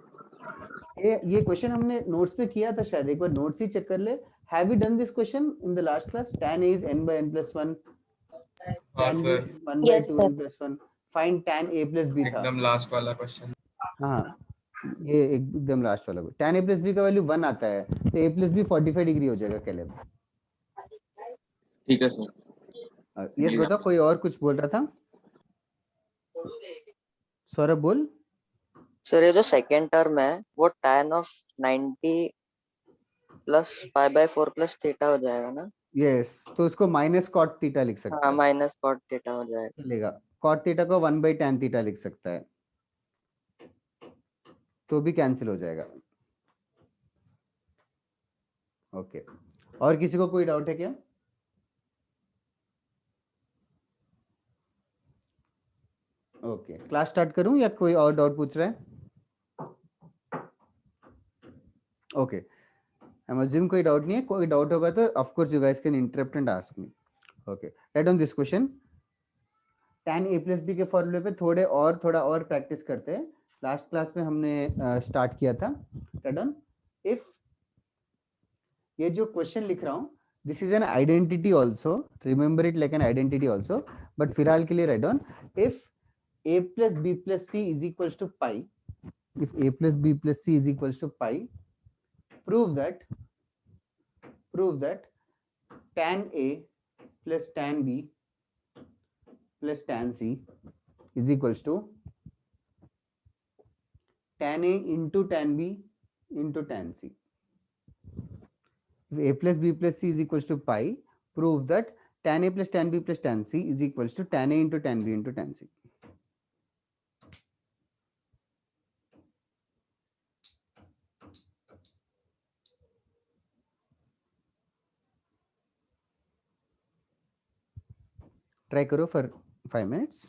ये क्वेश्चन हमने नोट्स पे किया था शायद, एक बार नोट्स ही चेक कर ले. Have we done this question in the last class? tan a is n by n plus 1, tan b 1 by 2 n plus 1. Find tan a plus b था. एकदम लास्ट वाला क्वेश्चन. हाँ, ये एकदम लास्ट वाला. tan a plus b का value 1 आता है, तो a plus b 45 डिग्री हो जाएगा. कैलेब ठीक है सर. यस बताओ, कोई और कुछ बोल रहा था? सौरभ बोल. सर ये जो सेकंड टर्म है वो tan of 90 plus pi by 4 plus theta हो जाएगा ना? यस, तो उसको माइनस कॉट थीटा लिख सकते हैं. हाँ, माइनस कॉट थीटा हो जाएगा. चलेगा. कॉट थीटा को 1 by tan थीटा लिख सकता है, तो भी कैंसिल हो जाएगा. ओके. और किसी को कोई डाउट है क्या? ओके, क्लास स्टार्ट करूं या कोई और डाउट पूछ रहा है? ओके, आई एम अज्यूम कोई डाउट नहीं है. कोई डाउट होगा तो of course you guys can interrupt and ask me. Okay, right on this question. tan a plus b के फॉर्मूले पे थोड़ा और प्रैक्टिस करते हैं. लास्ट क्लास में हमने स्टार्ट किया था. Right on. इफ ये जो क्वेश्चन लिख रहा हूं, this is an identity also, remember it like an identity also, but फिलहाल के लिए right on. If a plus b plus c is equals to pi, if a plus b plus c is equals to pi, prove that tan a plus tan b plus tan c is equals to tan a into tan b into tan c. If a plus b plus c is equals to pi, prove that tan a plus tan b plus tan c is equals to tan a into tan b into tan c. Try करो for 5 minutes.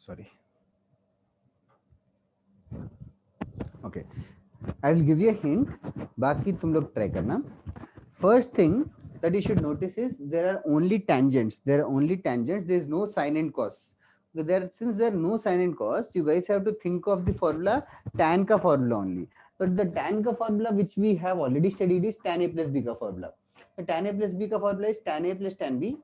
sorry. Okay, I will give you a hint. बाकी तुम लोग try करना. First thing that you should notice is there are only tangents. There are only tangents. There is no sine and cos. Since there are no sine and cos, you guys have to think of the formula tan ka formula only. But the tan ka formula which we have already studied is tan a plus b ka formula. The tan a plus b ka formula is tan a plus tan b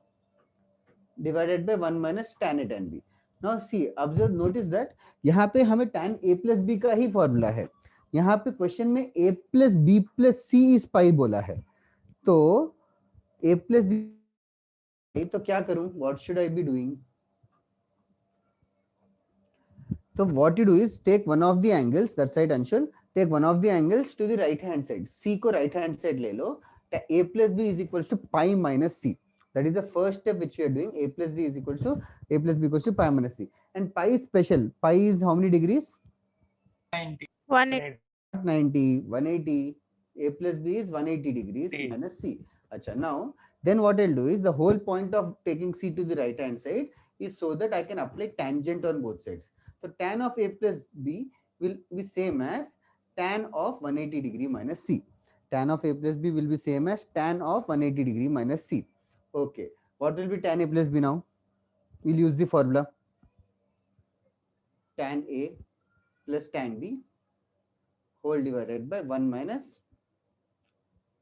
divided by 1 minus tan a tan b. Now see, observe, notice that यहाँ पे हमें tan a plus b का ही formula है. यहाँ पे question में a plus b plus c is pi बोला है. तो a plus b, तो क्या करूं? What should I be doing? So what you do is take one of the angles, that side Anshul, take one of the angles to the right hand side. C को right hand side ले लो. A plus b is equals to pi minus c. That is the first step which we are doing. A plus b is equals to a plus b equals to pi minus c. And pi is special. Pi is how many degrees? 180. 90, 180. A plus b is 180 degrees minus c. Acha, now then what I'll do is the whole point of taking c to the right hand side is so that I can apply tangent on both sides. So tan of a plus b will be same as tan of 180 degree minus c. Tan of a plus b will be same as tan of 180 degree minus c. Okay, what will be tan a plus b now? We'll use the formula tan a plus tan b whole divided by 1 minus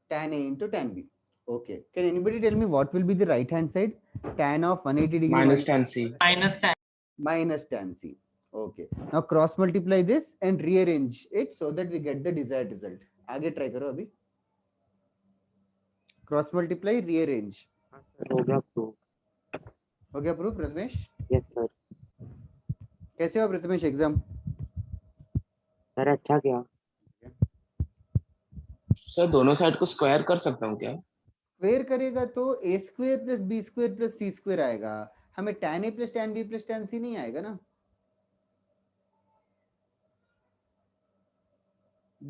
tan a into tan b. Okay, can anybody tell me what will be the right hand side? Tan of 180 degree minus tan c. Minus tan c. Okay, now cross multiply this and rearrange it so that we get the desired result. आगे try करो अभी. Cross multiply, rearrange. हो गया proof. हो गया proof Prathamesh? Yes sir. कैसे हुआ Prathamesh exam? Sir अच्छा क्या? सर दोनों साइड को स्क्वायर कर सकता हूँ क्या? स्क्वायर करेगा तो a square plus b square plus c square आएगा. हमें tan a plus tan b plus tan c नहीं आएगा ना.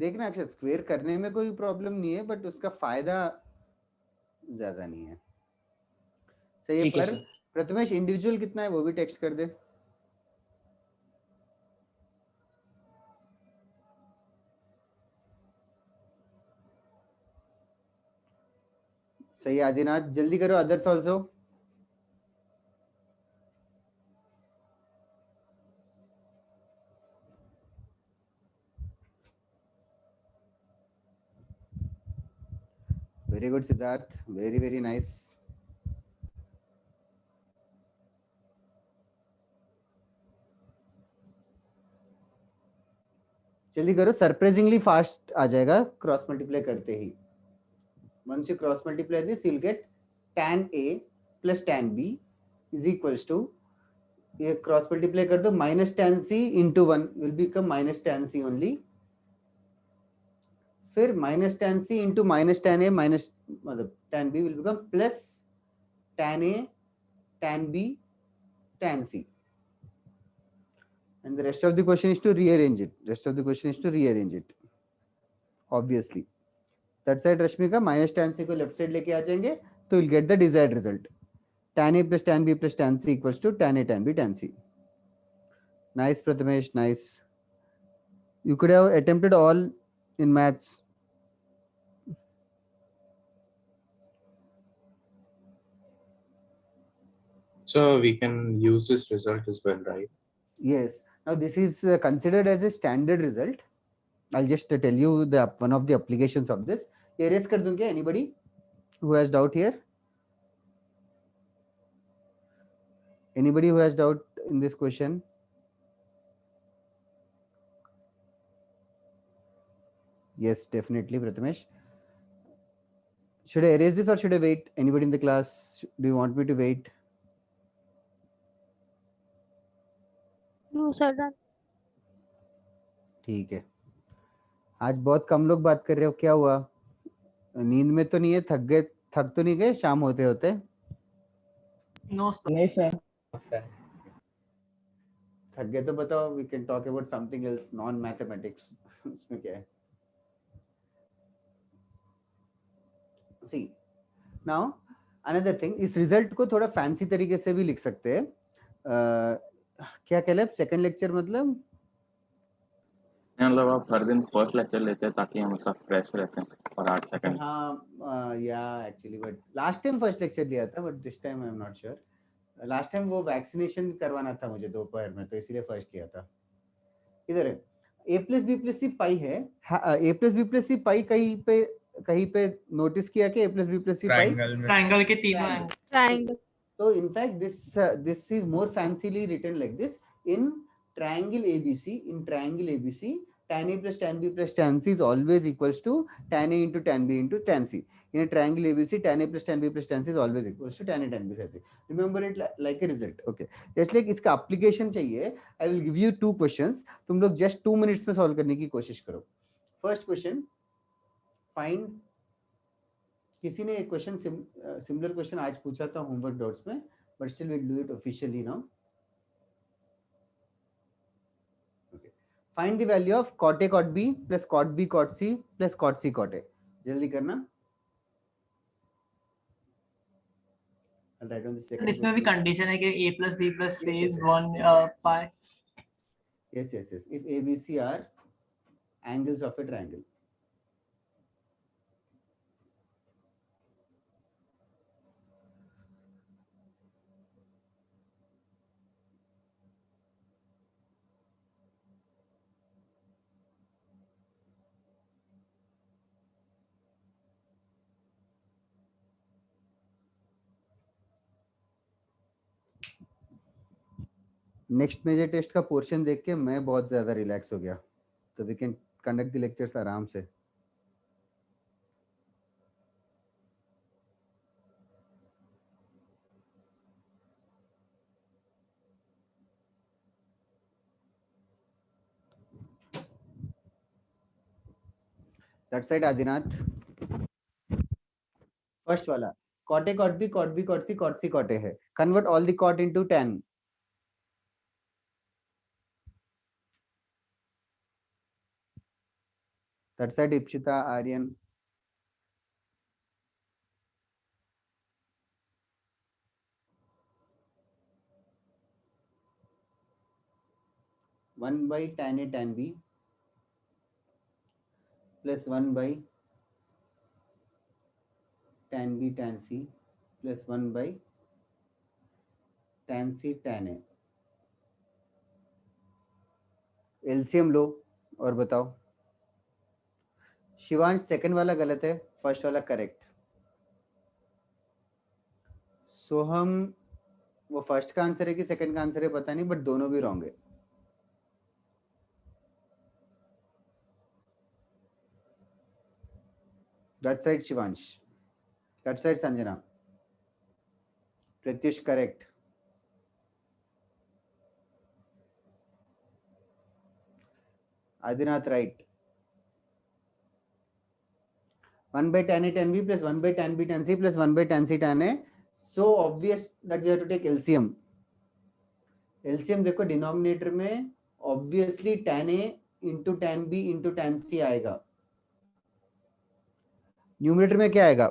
देखना अक्षर, स्क्वायर करने में कोई प्रॉब्लम नहीं है बट उसका फायदा ज्यादा नहीं है. सही है. पर प्रथमेश इंडिविजुअल कितना है वो भी टेक्स्ट कर दे. सही आदिनाथ, जल्दी करो. Others also. Very good, Siddharth. Very, very nice. जल्दी करो. सरप्राइजिंगली फास्ट आ जाएगा क्रॉस मल्टीप्लाई करते ही. Once you cross multiply this, you'll get tan A plus tan B is equals to, ये cross multiply कर दो, minus tan C into 1 will become minus tan C only. फिर minus tan C into minus tan A minus मतलब tan B will become plus tan A tan B tan C. And the rest of the question is to rearrange it. Rest of the question is to rearrange it. Obviously. That side Rashmika minus tan C को left side लेके आ जाएंगे तो you'll get the desired result. Tan A plus tan B plus tan C equals to tan A tan B tan C. Nice Prathamesh, nice. You could have attempted all in maths. So we can use this result as well, right? Yes. Now this is considered as a standard result. I'll just tell you the one of the applications of this. Erase कर दूं क्या? Anybody who has doubt here? Anybody who has doubt in this question? Yes, definitely, Prathamesh. Should I erase this or should I wait? Anybody in the class? Do you want me to wait? No, sir. Done. ठीक है. आज बहुत कम लोग बात कर रहे हो. क्या हुआ? नींद में तो नहीं है? थक तो नहीं गए शाम होते होते? No, sir. नहीं सर. थक गए तो बताओ. We can talk about something else, non-mathematics. इसमें क्या है? See, now another thing, इस रिजल्ट को थोड़ा फैंसी तरीके से भी लिख सकते हैं. क्या कहले सेकंड लेक्चर मतलब मतलब आप हर दिन फर्स्ट लेक्चर लेते हैं ताकि हम सब फ्रेश रहते हैं और 8 अच्छा सेकंड हाँ या actually but last time first lecture लिया था but this time I am not sure last time वो वैक्सीनेशन करवाना था मुझे दोपहर में तो इसीलिए फर्स्ट लिया था इधर है a plus B plus C pi है a plus B plus C pi कहीं पे नोटिस किया कि a plus B plus C pi triangle में ट्रायंगल के तीनों Triangle. Angle triangle. So in fact, this is more fancily written like this in triangle ABC. In triangle ABC, tan A plus tan B plus tan C is always equals to tan A into tan B into tan C. In a triangle ABC, tan A plus tan B plus tan C is always equals to tan A tan B plus tan C. Remember it like a result. Okay. जैसे like इसका application चाहिए. I will give you 2 questions. तुम लोग just 2 minutes में solve करने की कोशिश करो. First question, find किसी ने एक क्वेश्चन सिमिलर क्वेश्चन आज पूछा था होमवर्क डॉट्स में but still will do it officially now okay find the value of cot A cot B plus cot B cot C plus cot C cot A जल्दी करना I'll write on the second इसमें भी question. Condition है कि a plus b plus c Yes, is yes, 1 pi. yes if ABC are angles of a triangle next major test का portion देख के मैं बहुत ज्यादा रिलैक्स हो गया तो we can conduct the lectures आराम से दैट साइड आदिनाथ फर्स्ट वाला cot A cot B cot B cot C cot C cot A है convert all the cot into tan that side Ipsita Aryan one by tan A tan B plus one by tan B tan C plus one by tan C tan A LCM लो और बताओ Shivansh second वाला गलत है first वाला correct सोहम वो first का answer है कि सेकंड का आंसर है पता नहीं बट दोनों भी रॉन्ग है that side Shivansh that side Sanjana Pratyush correct Adinath right 1 by tan A tan B plus 1 by tan B tan C plus 1 by tan C tan A. So obvious that we have to take LCM. LCM देखो denominator में obviously tan A into tan B into tan C आएगा. Numerator में क्या आएगा?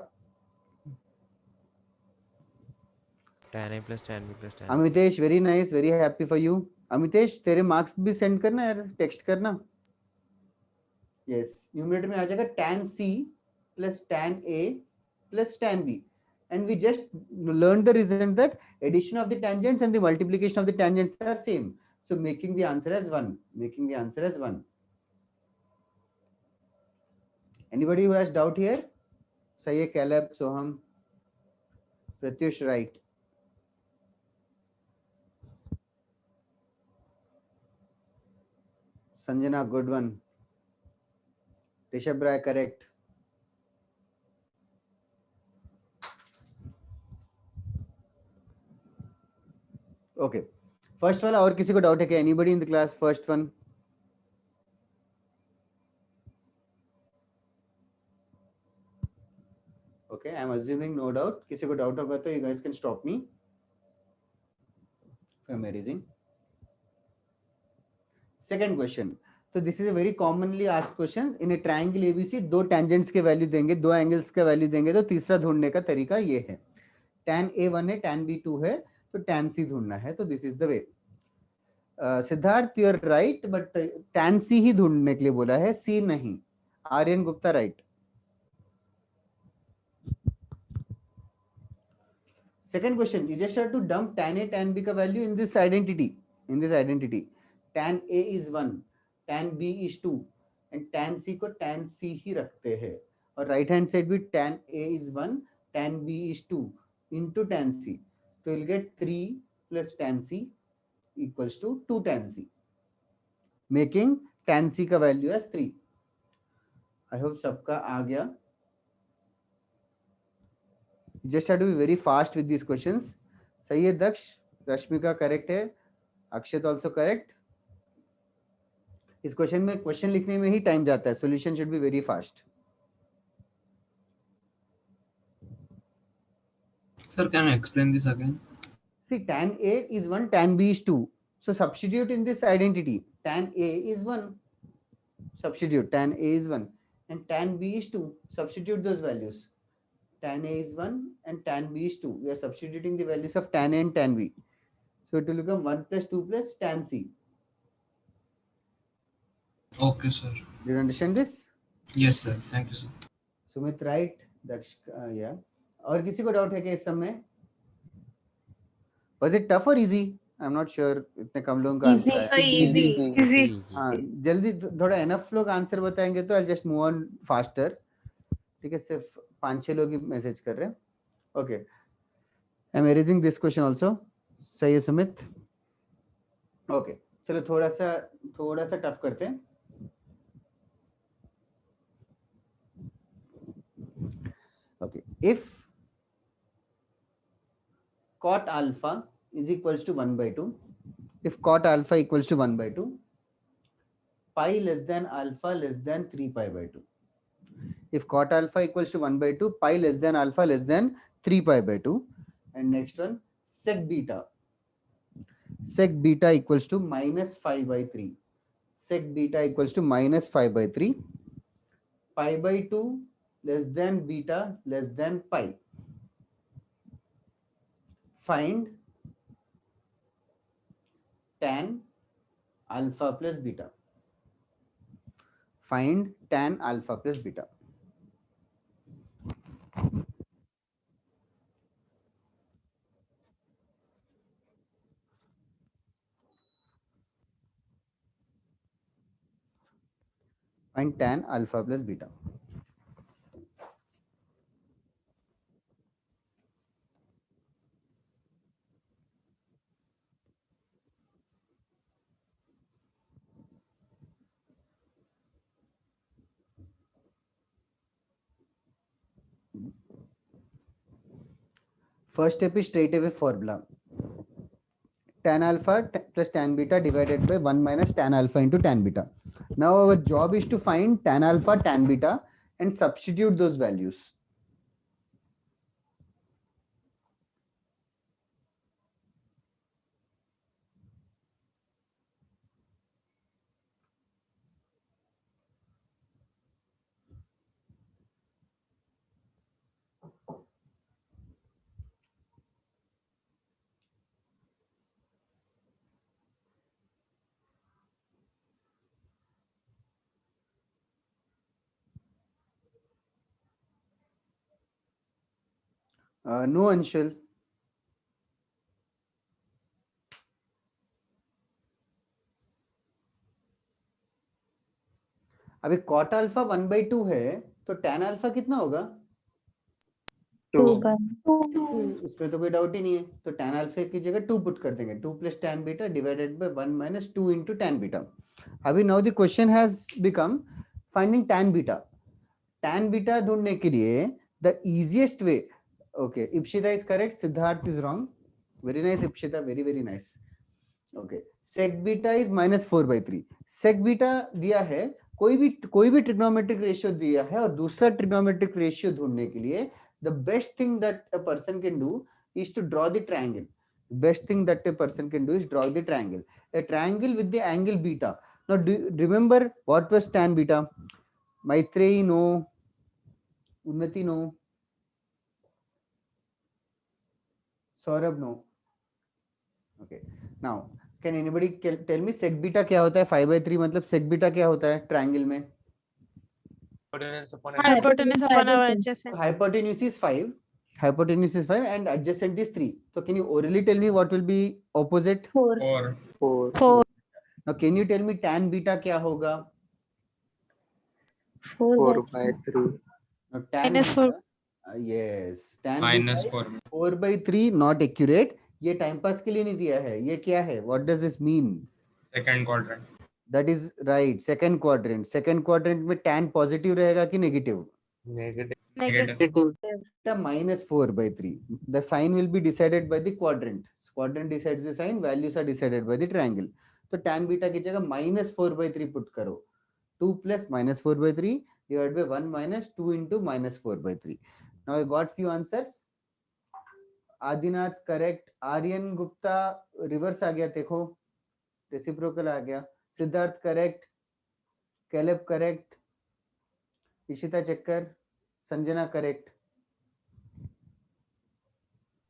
tan A plus tan B plus tan C. Amitesh very nice, very happy for you. Amitesh तेरे marks भी send करना यार, टेक्स्ट करना. Yes, न्यूमरेटर में आ जाएगा tan C plus tan A plus tan B. And we just learned the result that addition of the tangents and the multiplication of the tangents are same. So making the answer as 1. Making the answer as 1. Anybody who has doubt here? Sayyid, Caleb, Soham, Pratyush, right. Sanjana, good one. Rishabh Rai, correct. Okay first वाला और किसी को doubt है क्या anybody in the class first one okay I am assuming no doubt किसी को doubt होगा तो you guys can stop me from erasing second question तो this is a very commonly asked question in a triangle ABC दो tangents के value देंगे दो angles का वैल्यू देंगे तो तीसरा ढूंढने का तरीका ये है tan A1 है tan B2 है तो tan C ढूंढना है तो this is the way Siddharth you are right, but tan C ही ढूंढने के लिए बोला है, C नहीं. Aryan Gupta right. Second question, you just have to dump tan A, tan B का value in this identity. Tan A is 1, tan B is 2, and tan C को tan C ही रखते हैं. और right hand side भी tan A is 1, tan B is 2 into tan C. So you'll get 3 plus tan C equals to 2 tan C, making tan C का value as 3. I hope सबका आ गया. You just have to be very fast with these questions. सही है दक्ष, Rashmika correct है, अक्षत also correct. इस question में question लिखने में ही टाइम जाता है. Solution should be very fast. Sir, can you explain this again? See, tan A is 1, tan B is 2. So substitute in this identity. Tan A is 1. Substitute. Tan A is 1. And tan B is 2. Substitute those values. Tan A is 1 and tan B is 2. We are substituting the values of tan A and tan B. So it will become 1 plus 2 plus tan C. Okay, sir. Do you understand this? Yes, sir. Thank you, sir. Sumit, right? Daksh, yeah. और किसी को doubt है कि इस सब में? Was it tough or easy? I'm not sure. इतने कम लोगों का आंसर आया. Easy. हाँ, जल्दी थोड़ा enough लोग आंसर बताएंगे तो I'll just move on faster. ठीक है, सिर्फ 5-6 लोग ही मैसेज कर रहे हैं. Okay. I'm erasing this question also. सही है सुमित. Okay. चलो थोड़ा सा टफ करते हैं. Okay. If cot alpha is equals to 1 by 2, if cot alpha equals to 1 by 2, pi less than alpha less than 3 pi by 2. If cot alpha equals to 1 by 2, pi less than alpha less than 3 pi by 2. And next one, sec beta. Sec beta equals to minus 5 by 3. Sec beta equals to minus 5 by 3. Pi by 2 less than beta less than pi. Find tan alpha plus beta. Find tan alpha plus beta. Find tan alpha plus beta. First step is straight away formula. Tan alpha plus tan beta divided by 1 minus tan alpha into tan beta. Now our job is to find tan alpha, tan beta and substitute those values. No, Anshul. अभी cot alpha 1 by 2 है तो tan alpha कितना होगा? 2 by इसमें तो कोई doubt ही नहीं है. तो tan alpha की जगह 2 पुट कर देंगे. 2 plus tan beta divided by 1 minus 2 into tan beta. अभी now the question has become finding tan beta. Tan beta ढूंढने के लिए the easiest way. Okay, Ipshita is correct. Siddharth is wrong. Very nice, Ipshita. Very, very nice. Okay. Sec beta is minus 4 by 3. Sec beta दिया है, कोई भी trigonometric ratio दिया है और दूसरा trigonometric ratio ढूंढने के लिए the best thing that a person can do is to draw the triangle. Best thing that a person can do is draw the triangle. A triangle with the angle beta. Now, do you remember what was tan beta? Maitreyi, no. Unnati, no. Saurabh, no. Okay. Now, can anybody tell me sec beta क्या होता है? 5/3 मतलब सेक beta क्या होता है triangle में? Hypotenuse upon our adjacent. Hypotenuse is 5. Hypotenuse is 5 and adjacent is 3. So can you orally tell me what will be opposite? 4. 4. Now can you tell me tan beta क्या होगा? 4/3. Now tan -4. beta, yes, tan minus beta 4. 4/3 not accurate. ये time pass के लिए नहीं दिया है. ये क्या है? What does this mean? Second quadrant. That is right. Second quadrant. Second quadrant में tan positive रहेगा कि negative? Negative. Minus 4/3. The sign will be decided by the quadrant. Quadrant decides the sign. Values are decided by the triangle. तो tan beta की जगह -4/3 put करो. 2 plus -4/3 divided by 1 minus 2 into -4/3. Now I got few answers. Adinath correct. Aryan Gupta reverse आ गया देखो. Reciprocal आ गया. Siddharth correct. Caleb correct. Ishita चक्कर. संजना करेक्ट.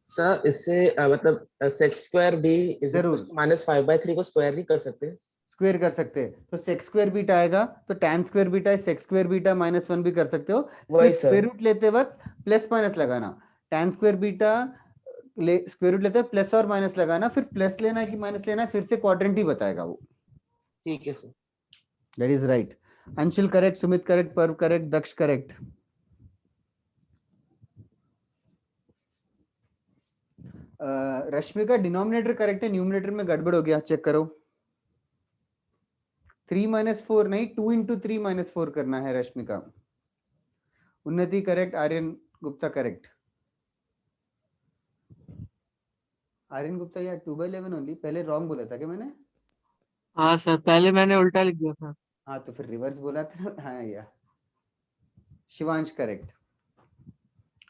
सर इससे मतलब सेक स्क्वायर बी इज -5/3 को स्क्वायर नहीं कर सकते? स्क्वायर कर सकते हैं तो सेक स्क्वायर बीटा आएगा तो tan square beta sec square beta -1 भी कर सकते हो. स्क्वायर रूट लेते वक्त प्लस माइनस लगाना. tan square beta square root लेते हैं प्लस और माइनस लगाना. फिर प्लस लेना है कि माइनस लेना है फिर से क्वाड्रेंट ही बताएगा वो. ठीक है sir. That is right. Anshul correct. Sumit correct. पर्व करेक्ट. दक्ष करेक्ट. रश्मि का डिनोमिनेटर करेक्ट है. न्यूमरेटर में गड़बड़ हो गया. चेक करो. 3 - 4 नहीं 2 into 3 - 4 करना है रश्मि का. उन्नति करेक्ट. आर्यन गुप्ता करेक्ट. आर्यन गुप्ता यार 2/11 ओनली. पहले रॉन्ग बोला था क्या मैंने? हाँ सर पहले मैंने उल्टा लिख दिया था. हाँ तो फिर रिवर्स बोला था. हाँ यार. शिवांश करेक्ट.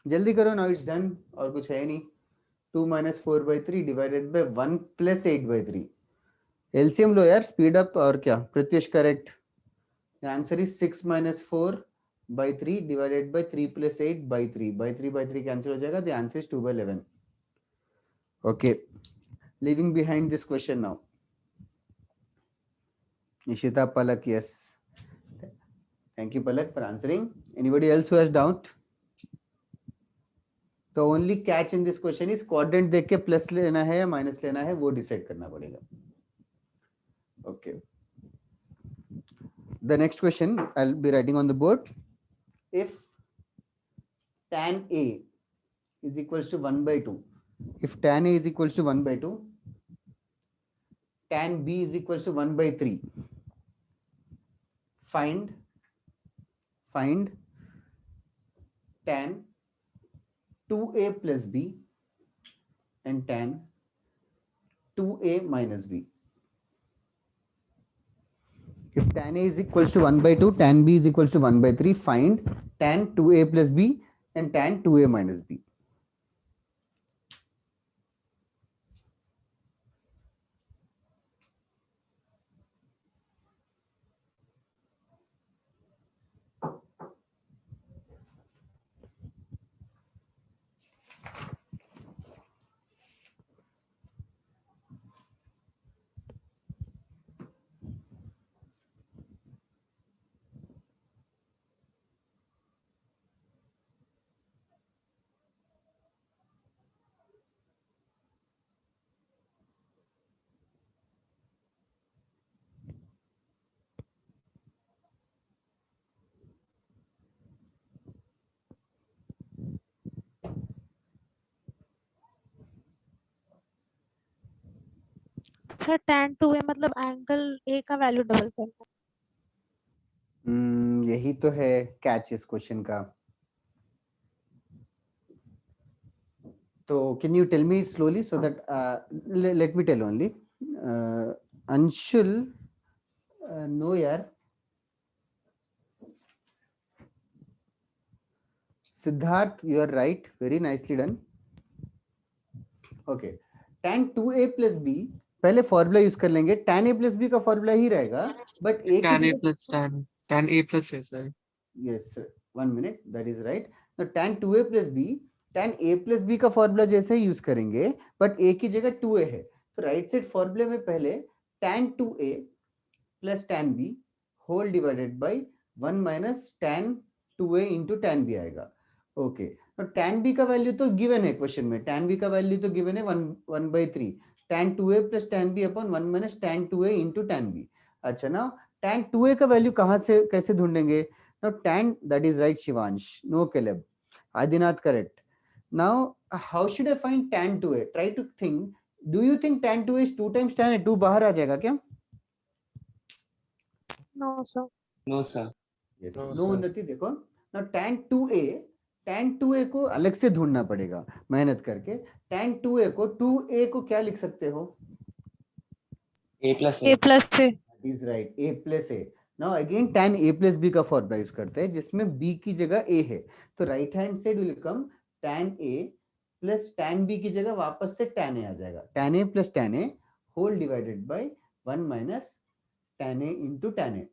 जल्दी करो. Now it's done. और कुछ है नहीं. 2 - 4/3 डिवाइडेड बाय 1 + 8/3. एलसीएम लो यार. Speed up. और क्या? Pratyush correct. The answer is 6 - 4/3 divided by 3 + 8/3. by 3/3 cancel हो जाएगा. The answer is 2/11. Okay, leaving behind this question now. Nishita, Palak, yes. Thank you, Palak, for answering. Anybody else who has doubt? The only catch in this question is quadrant देख के plus लेना है या minus लेना है वो decide करना पड़ेगा. Okay. The next question I'll be writing on the board. If tan A is equals to 1/2. If tan A is equals to 1/2, tan B is equals to 1/3. Find tan 2A plus B and tan 2A minus B. If tan A is equals to 1/2, tan B is equals to 1/3. Find tan 2A plus B and tan 2A minus B. Sir tan 2A मतलब angle A का value double करना. यही तो है catch इस क्वेश्चन का. तो can you tell me slowly so that let me tell only. Anshul no यार. Siddharth you are right. Very nicely done. Okay. tan 2A plus B पहले फॉर्मूला यूज कर लेंगे. tan A plus B का फॉर्मूला ही रहेगा but tan A plus tan A plus A sir. Yes 1 minute. That is right. now tan 2A plus B tan A plus B का formula जैसे ही use करेंगे but A की जगह 2A है तो राइट साइड फॉर्मूले में पहले tan 2a plus tan b whole divided by 1 minus tan 2a into tan b आएगा. ओके, तो tan b का वैल्यू तो गिवन है क्वेश्चन में, tan b का वैल्यू तो गिवन है 1/3 tan 2a plus tan b upon 1 minus tan 2a into tan b. अच्छा ना, tan 2a का वैल्यू कहाँ से कैसे ढूंढेंगे? Now tan, that is right Shivansh, no Caleb, Adinath correct. Now how should I find tan 2a? Try to think, do you think tan 2a is 2 times tan a? 2 बाहर आ जाएगा क्या? No, sir. No sir. Yes. No Unnati. देखो ना, tan 2a को अलग से ढूंढना पड़ेगा मेहनत करके. tan 2a को क्या लिख सकते हो? a plus A plus A. Is right, a plus a. Now again tan a plus b का फॉर्मूला यूज करते हैं जिसमें b की जगह a है, तो right hand side will come tan a plus tan b की जगह वापस से tan a आ जाएगा. tan a plus tan a whole divided by 1 minus tan a into tan a.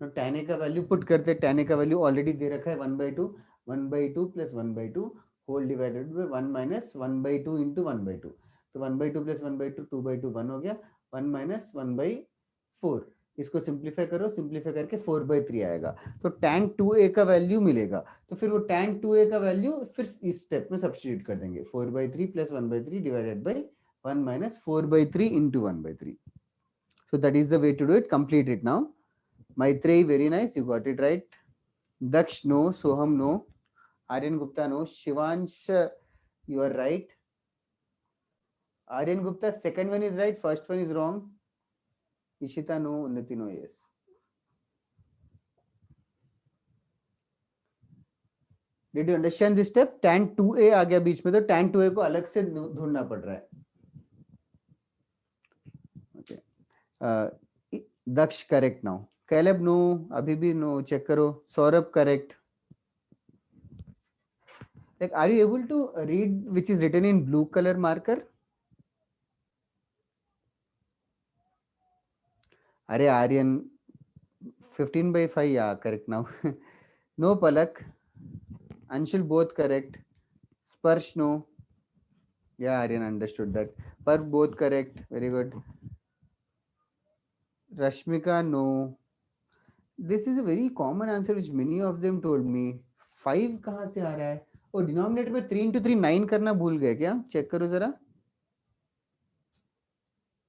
तो tan a का वैल्यू पुट करते हैं. tan a का वैल्यू ऑलरेडी दे रखा है 1/2 plus 1/2 whole divided by 1 minus 1/2 into 1/2. तो 1/2 प्लस 1/2 2/2 1 हो गया, 1 माइनस 1/4. इसको सिंप्लीफाई करो, सिंप्लीफाई करके 4/3 आएगा. तो tan 2a का वैल्यू मिलेगा. तो फिर वो tan 2a का वैल्यू फिर इस स्टेप में सब्स्टिट्यूट कर देंगे. 4/3 plus 1/3 divided by 1 minus 4/3 into 1/3. So that is the way to do it. Complete it now. Maitreyi, very nice, you got it right. Daksh, no. Soham, no. Aryan Gupta, no. Shivansh, you are right. Aryan Gupta, second one is right, first one is wrong. Ishita, no. Unnati, no. Yes. Did you understand this step? tan 2a आ गया बीच में, तो tan 2a को अलग से ढूंढना पड़ रहा है. Okay. Daksh, correct now. Caleb, no. अभी भी no. Check करो. Saurabh, correct. Like, are you able to read which is written in blue color marker? अरे Aryan 15/5, yeah, correct now. No, Palak. Anshul, both correct. Sparsh, no. Yeah, Aryan understood that. Parv, both correct. Very good. Rashmika, no. This is a very common answer which many of them told me. 5 कहाँ से आ रहा है? और denominator में 3 into 3 9 करना भूल गए क्या? चेक करो जरा.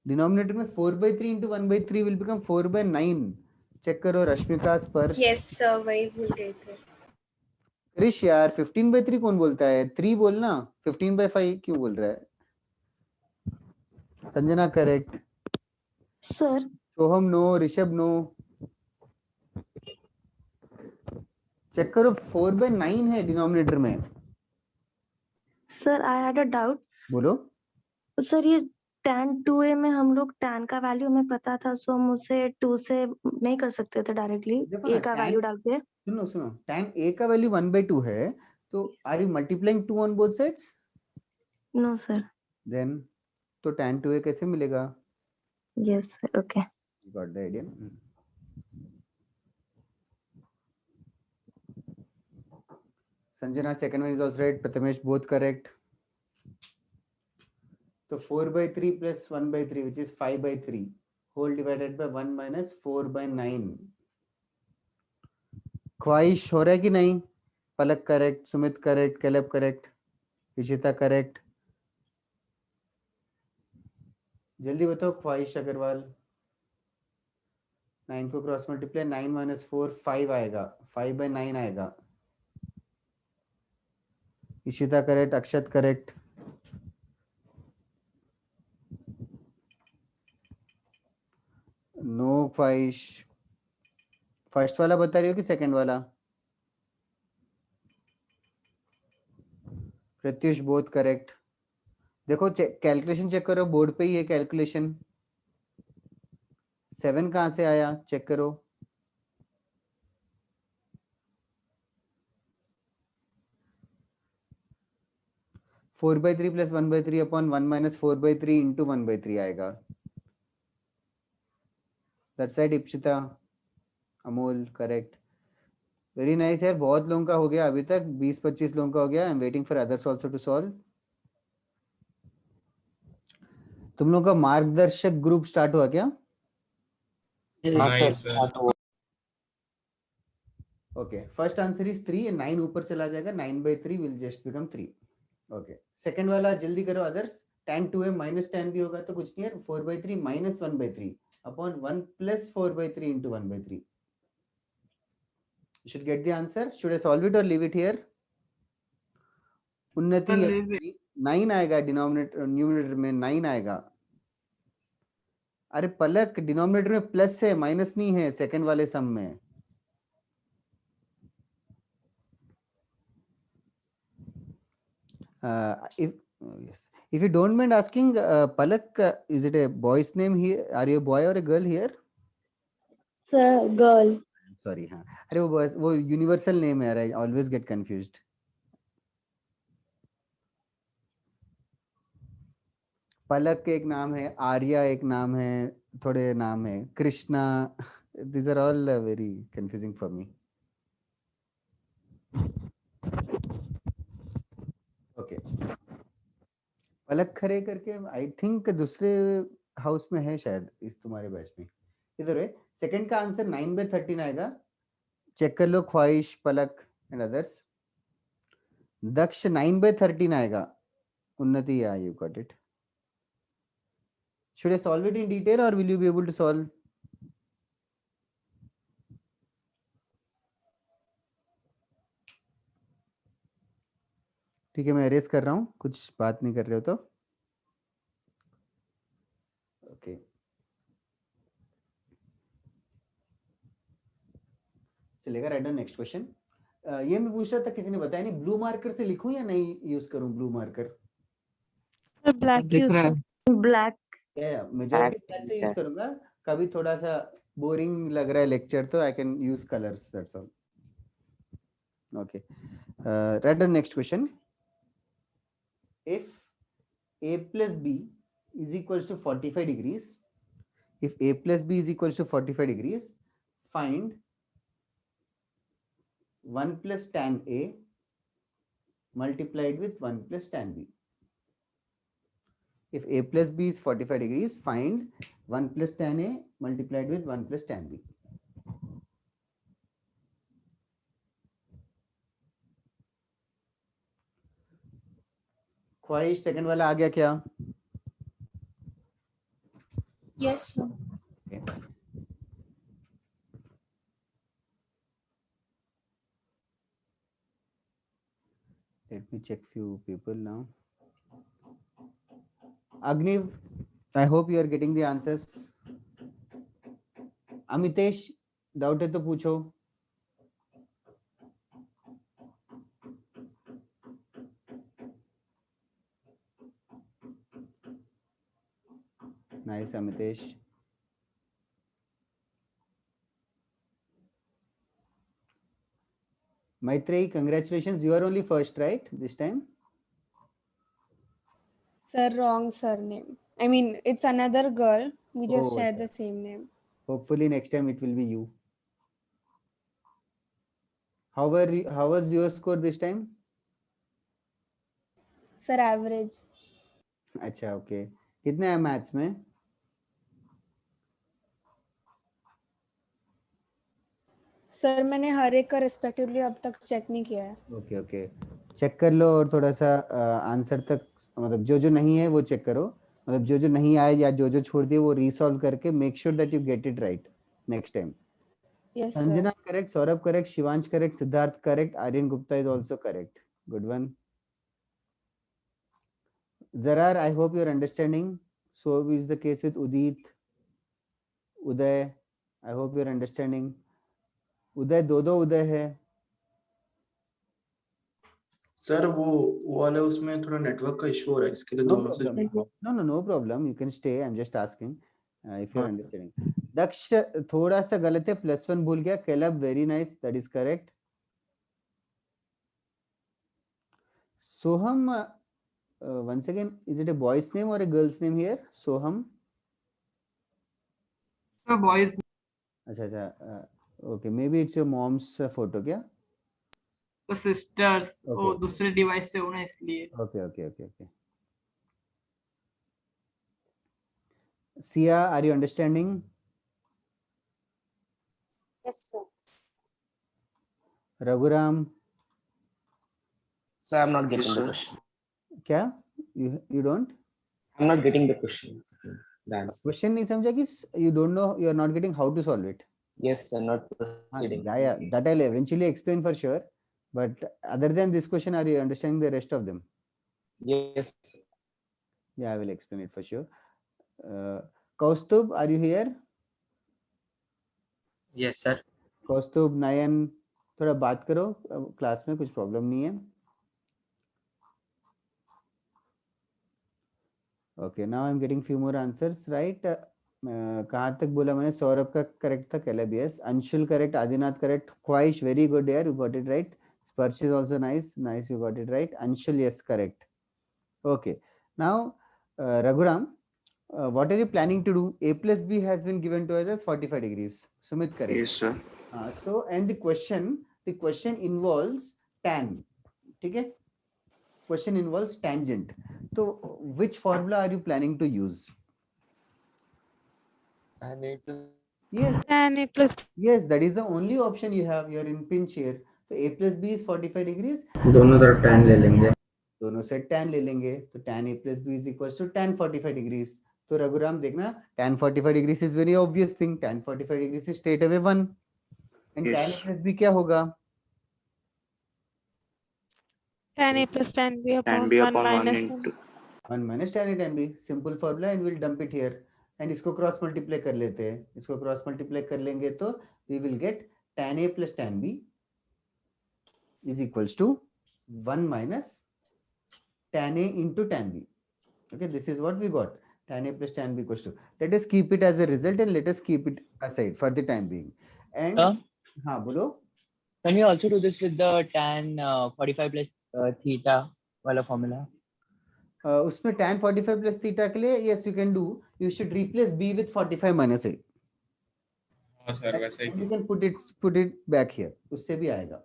डिनोमिनेटर में 4/3 into 1/3 will become 4/9. चेक करो रश्मिका, स्पर्श. यस सर, वही भूल गए थे. क्रिश यार 15/3 कौन बोलता है? 3 बोलना. 15/5 क्यों बोल रहा है? संजना करेक्ट. सर. सोहम नो. ऋषभ नो. चेक करो 4/9 है डिनोमिनेटर में. Sir I had a doubt. बोलो. सर ये tan 2a में हम लोग tan का वैल्यू हमें पता था, सो हम उसे 2 से नहीं कर सकते थे डायरेक्टली a का वैल्यू डाल के. सुनो, tan a का वैल्यू 1/2 है, तो are you multiplying 2 on both sides? No sir. Then तो tan 2a कैसे मिलेगा? Yes sir. Okay, got the idea. Sanjana second one is also right. Prathamesh both correct. तो 4/3 plus 1/3 which is 5/3 whole divided by 1 minus 4/9. ख्वाहिश हो रहा है कि नहीं? Palak correct. Sumit correct. Caleb correct. Ishita correct. जल्दी बताओ. ख्वाहिश अग्रवाल. 9 को क्रॉस मल्टीप्लाई 9 minus 4 5 आएगा. 5/9 आएगा. इशिता करेक्ट. अक्षत करेक्ट. नो ख्वाहिश. फर्स्ट वाला बता रही हो कि सेकंड वाला? Pratyush both correct. देखो कैलकुलेशन चेक करो, बोर्ड पे ही है कैलकुलेशन. 7 कहाँ से आया? चेक करो. Four by three plus 1/3 upon 1 minus 4/3 into 1/3 आएगा. That's right. Ipsita, Amol correct. Very nice यार. बहुत लोगों का हो गया अभी तक. 20-25 लोगों का हो गया. I am waiting for others also to solve. तुम लोग का मार्गदर्शक ग्रुप स्टार्ट हुआ क्या? नहीं sir. Okay, first answer is 3, 9 ऊपर चला जाएगा, 9/3 will just become 3. Okay, second वाला जल्दी करो others. tan 2m minus tan b होगा तो कुछ नहीं है, 4/3 minus 1/3 upon 1 plus 4/3 into 1/3. You should get the answer. Should I solve it or leave it here? उन्नति 9 आएगा, डिनोमिनेटर न्यूमरेटर में 9 आएगा. अरे पलक, डिनोमिनेटर में प्लस है, माइनस नहीं है सेकंड वाले सम में. If you don't mind asking, Palak, is it a boy's name here? Are you a boy or a girl here? Sir, girl. Sorry, हाँ. अरे वो universal name है, I always get confused. पलक एक नाम है, आर्या एक नाम है, थोड़े नाम है, Krishna. These are all very confusing for me. Okay. पलक खरे करके आई थिंक दूसरे हाउस में है शायद, इस तुम्हारे बैच में. इधर है. सेकंड का आंसर 9/13 आएगा. चेक कर लो, ख्वाहिश, पलक एंड अदर्स. दक्ष 9/13 आएगा. उन्नति, या you got it. Should I solve it in detail or will you be able to solve? ठीक है, मैं erase कर रहा हूँ, कुछ बात नहीं कर रहे हो तो. ओके, चलेगा. Write down next question. ये मैं पूछ रहा था, किसी ने बताया नहीं, ब्लू मार्कर से लिखूं या नहीं यूज करूं ब्लू मार्कर? ब्लैक दिख रहा है. Black. मेजॉरिटी ब्लैक से यूज करूंगा. कभी थोड़ा सा बोरिंग लग रहा है लेक्चर तो I can use colours, that's all. Okay, write down next question. If a plus b is equals to 45 degrees, if a plus b is equals to 45 degrees, find 1 plus tan a multiplied with 1 plus tan b. If a plus b is 45 degrees, find 1 plus tan a multiplied with 1 plus tan b. ख्वाहिश second वाला आ गया क्या? Yes, sir. Okay. Let me check few people now. Agniv, I hope you are getting the answers. Amitesh, doubt है तो पूछो. Nice, Amitesh. Maitreyi, congratulations. You are only first, right? This time? Sir, wrong surname. I mean, it's another girl. We just Oh, share okay. the same name. Hopefully next time it will be you. How was your score this time? Sir, average. अच्छा, okay. कितने है maths में? Sir मैंने हर एक का respectively अब तक check नहीं किया है. ओके ओके, चेक कर लो और थोड़ा सा आंसर तक, मतलब जो जो नहीं है वो चेक करो, मतलब जो जो नहीं आए या जो जो छोड़ दिए वो रीसॉल्व करके make sure that you get it right next time. Yes, Sanjana sir. Correct, Saurabh correct, Shivansh correct, Siddharth correct, Aryan Gupta is also correct. Good one. Zarar, I hope you are understanding. So is the case with Udit, Uday. I hope you are understanding. उदय, दो उदय है. Sir वो वाले उसमें थोड़ा network का issue हो रहा है, इसके लिए दोनों से. No problem. You can stay. I'm just asking if you're understanding. दक्ष थोड़ा सा गलत है, +1 भूल गया. कैलब, very nice, that is correct. Soham, once again, is it a boy's name or a girl's name here? Soham. Boys. अच्छा, okay, maybe it's your mom's photo क्या? तो sisters वो दूसरे डिवाइस से होना इसलिए. Okay. Sia, are you understanding? Yes, sir. Raghuram? Sir, I'm not Yes, getting the sir. question. क्या? You don't? I'm not getting the question. The answer. Question नहीं समझा कि you don't know, you are not getting how to solve it. Yes, sir. Not proceeding. Yeah, that I'll eventually explain for sure. But other than this question, are you understanding the rest of them? Yes. Sir. Yeah, I will explain it for sure. Kaustubh, are you here? Yes, sir. कौस्तुभ, नयन, थोड़ा बात करो, class में कुछ problem नहीं है. Okay, now I'm getting few more answers, right? कहाँ तक बोला मैंने? सौरभ का करेक्ट था, Caleb yes, Anshul correct, Adinath correct, ख्वाहिश वेरी गुड यार, यू गॉट इट राइट. स्पर्श is also nice, nice, you got it right. Anshul yes correct. Okay, now Raghuram, what are you planning to do? A plus B has been given to us as 45 degrees. Sumit correct. Yes, sir. So and the question involves tan. ठीक है? Question involves tangent. So which formula are you planning to use? Tan A plus. Yes. Tan A plus. Yes, that is the only option you have. You're in pinch here. So A plus B is 45 degrees. दोनों तरफ tan ले लेंगे. दोनों से tan ले लेंगे. तो tan A plus B is equals to tan 45 degrees. तो रघुराम देखना, tan 45 degrees is very obvious thing. Tan 45 degrees is straight away 1. And Yes. tan A plus B क्या होगा? Tan A plus tan B Tan upon B 1 upon 1 minus into 1 minus tan A tan B. Simple formula and we'll dump it here. And इसको cross multiply कर लेते हैं. इसको cross multiply कर लेंगे तो we will get tan A plus tan B is equals to 1 minus tan A into tan B. Okay, this is what we got. Tan A plus tan B equals to. Let us keep it as a result and let us keep it aside for the time being. And हाँ बोलो. Can we also do this with the tan 45 plus theta वाला formula? उसमें tan 45 plus theta के लिए yes you can do. You should replace B with 45 minus A. हाँ sir वैसे You can put it back here. उससे भी आएगा.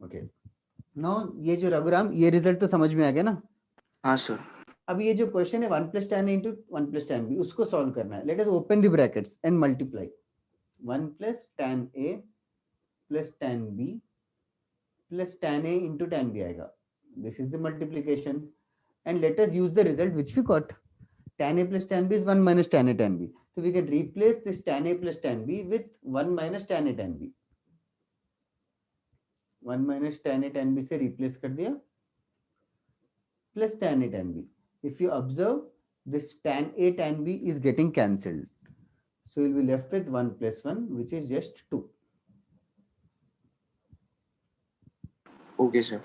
Okay. Now ये जो रघुराम, ये रिजल्ट तो समझ में आ गया ना? हाँ सर. अब ये जो क्वेश्चन है 1 plus tan A into 1 plus tan B, उसको सॉल्व करना है. Let us open the brackets and multiply. 1 plus tan A plus tan B plus tan A into tan B आएगा. This is the multiplication. And let us use the result which we got. Tan A plus tan B is 1 minus tan A tan B. So we can replace this tan A plus tan B with 1 minus tan A tan B. 1 minus tan A tan B से replace कर दिया. Plus tan A tan B. If you observe, this tan A tan B is getting cancelled. So you'll be left with 1 plus 1, which is just 2. Okay, sir.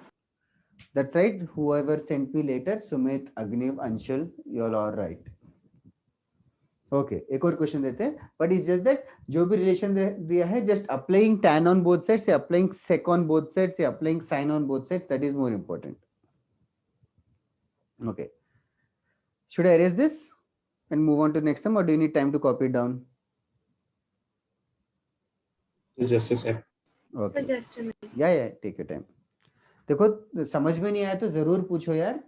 That's right. Whoever sent me later, Sumit, Agnev, Anshul, you all are right. Okay, एक और question देते हैं. But it's just that जो भी relation दिया है, just applying tan on both sides, या applying sec on both sides, या applying sin on both sides, that is more important. Okay. Should I erase this and move on to the next one, or do you need time to copy it down? Just a sec. Okay. Just a minute. Yeah, take your time. देखो समझ में नहीं आया तो जरूर पूछो यार.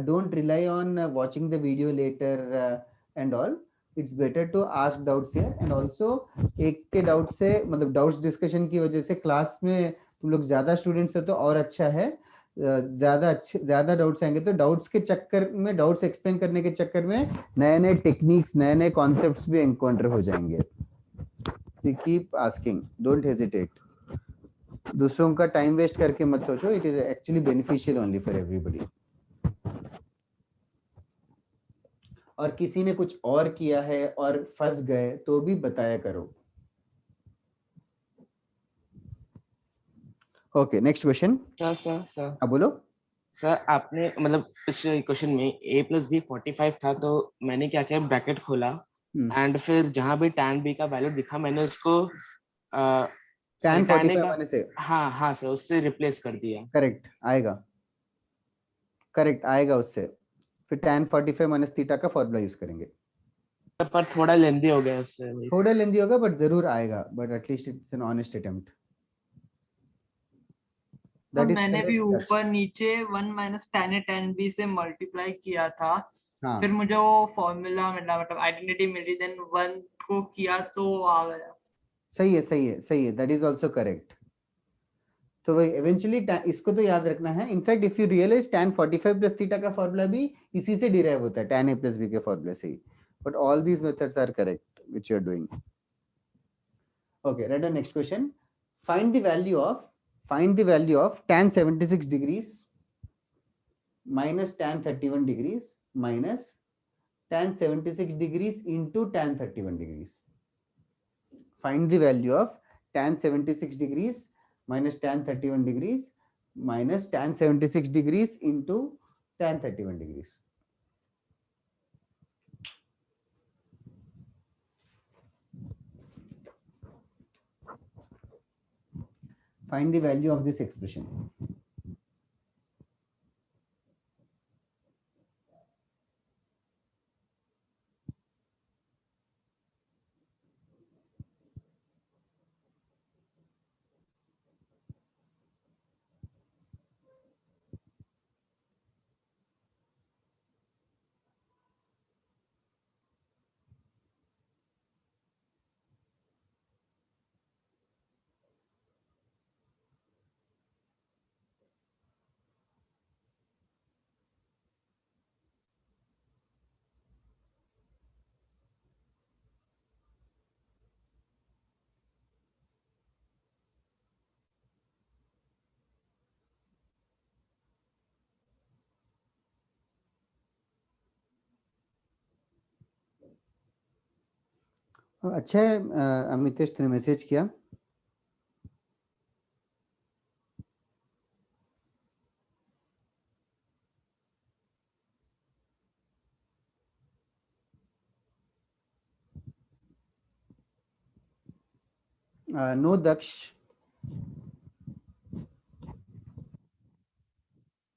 Don't rely on watching the video later and all. It's better to ask doubts here. And also एक के डाउट से, मतलब डाउट्स डिस्कशन की वजह से क्लास में तुम लोग ज्यादा स्टूडेंट्स है तो और अच्छा है. ज्यादा डाउट्स आएंगे तो डाउट्स के चक्कर में, डाउट्स एक्सप्लेन करने के चक्कर में नए नए टेक्निक्स, नए नए कॉन्सेप्ट्स भी एनकाउंटर हो जाएंगे. We keep asking, don't hesitate. दूसरों का टाइम वेस्ट करके मत सोचो. It is actually beneficial only for everybody. और किसी ने कुछ और किया है और फंस गए तो भी बताया करो. Okay, next question. सर अब बोलो. सर आपने मतलब इस क्वेश्चन में a plus b 45 था, तो मैंने क्या किया, ब्रैकेट खोला एंड फिर जहां भी tan b का वैल्यू दिखा मैंने उसको tan 45 माने से, हाँ सर, उससे रिप्लेस कर दिया. करेक्ट आएगा, करेक्ट आएगा उससे. फिर tan 45 माइनस थीटा का फॉर्मूला यूज करेंगे. पर थोड़ा लेंदी हो गया उससे. थोड़ा लेंदी होगा बट जरूर आएगा. But at least it's an honest attempt. मैंने भी ऊपर नीचे 1 minus tan A tan B से मल्टीप्लाई किया था, हाँ फिर मुझे वो फॉर्मूला मिला, मतलब आइडेंटिटी मिली, देन 1 को किया तो वो आ गया। सही है, सही है, सही है, दैट इज ऑल्सो करेक्ट। तो वही इवेंचुअली इसको तो याद रखना है। In fact if you realise tan 45 plus theta का फॉर्मूला भी इसी से डिराइव होता है, tan a प्लस b के फॉर्मूले से ही। But all these methods are correct which you are doing. Okay, right, next question. Find the value of tan 76 degrees minus tan 31 degrees minus tan 76 degrees into tan 31 degrees. Find the value of tan 76 degrees minus tan 31 degrees minus tan 76 degrees into tan 31 degrees. Find the value of this expression. अच्छा है अमितेश, तूने message किया। No, Daksh.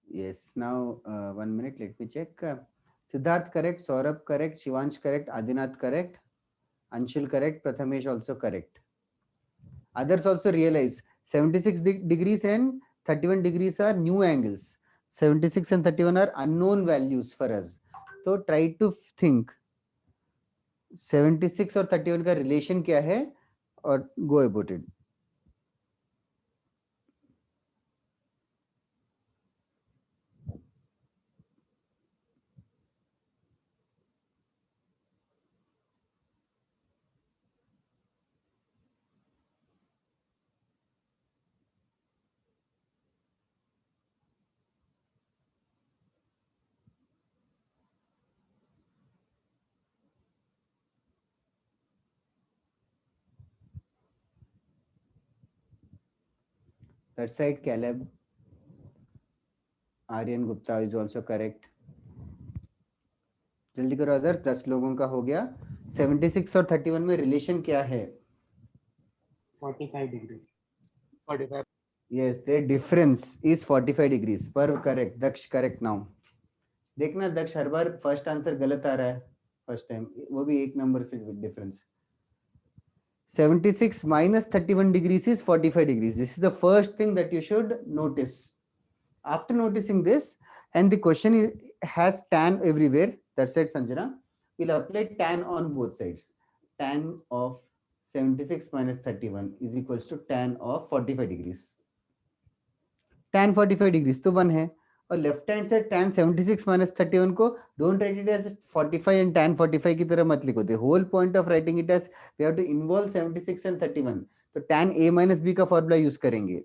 Yes, now 1 minute, let me check. Siddharth correct, Saurabh correct, Shivansh correct, Adinath correct, Anshul correct, Prathamesh also correct. Others also realize 76 degrees and 31 degrees are new angles. 76 and 31 are unknown values for us. So try to think 76 और 31 का relation क्या है और go about it. That side, Caleb. Aryan Gupta is also correct. जल्दी करो other, 10 लोगों का हो गया। 76 और 31 में रिलेशन क्या है? 45 degrees. 45. Yes, the difference is 45 degrees. पर correct, दक्ष correct now. देखना दक्ष हर बार फर्स्ट आंसर गलत आ रहा है फर्स्ट टाइम, वो भी एक नंबर से difference. 76 minus 31 degrees is 45 degrees. This is the first thing that you should notice. After noticing this, and the question has tan everywhere, that's it, Sanjana. We'll apply tan on both sides. Tan of 76 minus 31 is equals to tan of 45 degrees. Tan 45 degrees तो 1 है, और left hand side tan 76 minus 31 को don't write it as 45 and tan 45 की तरह मत लिखो। The whole point of writing it as we have to involve 76 and 31। तो tan a minus b का फॉर्मूला यूज करेंगे।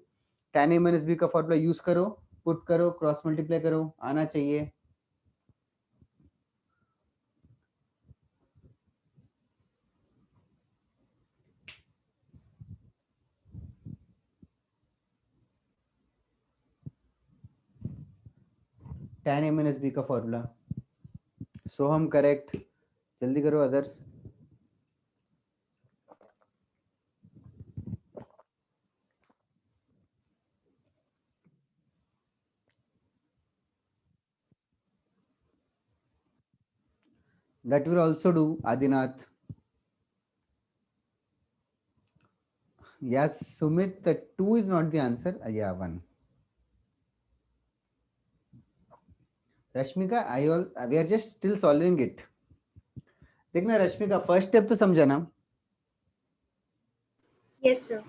tan a minus b का formula use करो, पुट करो, क्रॉस मल्टीप्लाई करो, आना चाहिए। tan a minus b का फॉर्मूला, सोहम करेक्ट, जल्दी करो others. That will also do, Adinath. Yes, Sumit, the 2 is not the answer. Yeah, 1. Rashmika we are just still solving it. देखना Rashmika, first step तो समझा ना. Yes sir.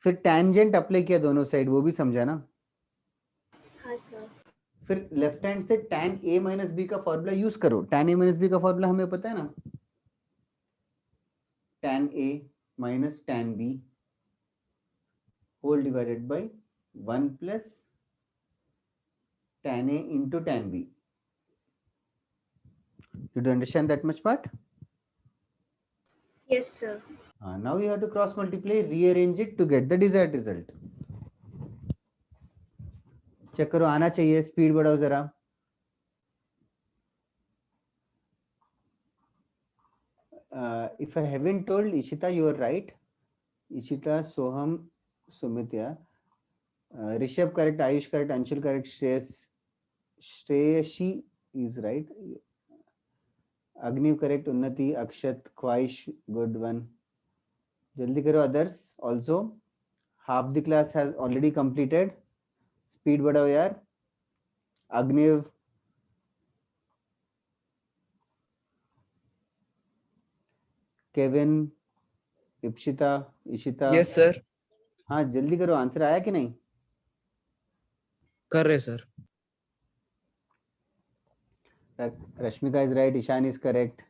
फिर टेंजेंट अप्लाई किया दोनों साइड, वो भी समझा ना. हाँ सर. फिर लेफ्ट हैंड से tan a माइनस बी का फॉर्मूला यूज करो. tan a माइनस बी का फॉर्मूला हमें पता है ना, tan a minus tan b whole divided by 1 plus tan a into tan b. Did you understand that much part? Yes sir. Now you have to cross multiply, rearrange it to get the desired result. Check करो, आना चाहिए. Speed बढ़ाओ जरा. If I haven't told Ishita, you are right. Ishita, Soham, Sumitya, Rishabh correct, Ayush correct, Anshul correct, Shreyashi is right, Agniv correct, Unnati, Akshat, Khwaish, good one. Jaldi karo others also. Half the class has already completed. Speed बढ़ाओ यार. Agniv, Kevin, Ipshita, Ishita. Yes sir. हाँ जल्दी करो, answer आया कि नहीं? कर रहे sir. Rashmika is right, Ishan is correct.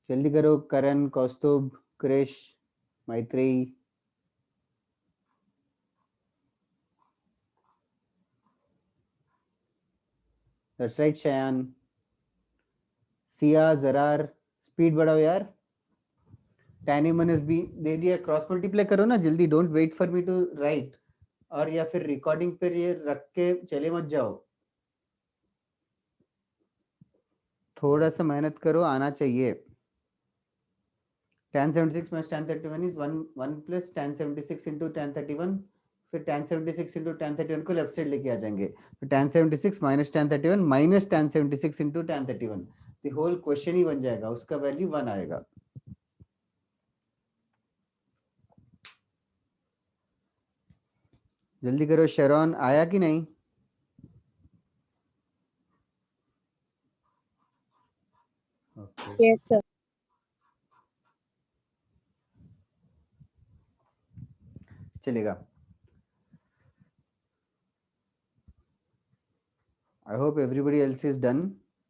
जल्दी करो. Karan, Kaustubh, Krish, Maitreyi. That's right, Shayan. Siya, Zarar. Speed बढ़ाओ यार. tan a minus b दे दिया, क्रॉस मल्टीप्लाई करो ना जल्दी. Don't wait for me to write. और या फिर रिकॉर्डिंग पर ये रख के चले मत जाओ. थोड़ा सा मेहनत करो, आना चाहिए. tan 76 minus tan 31 is 1 plus tan 76 into tan 31. फिर tan 76 into tan 31 को लेफ्ट साइड लेके आ जाएंगे. तो tan 76 minus tan 31 minus tan 76 into tan 31. The whole question ही बन जाएगा, उसका वैल्यू 1 आएगा. जल्दी करो. शेरॉन आया कि नहीं? Yes sir. चलेगा. I hope everybody else is done,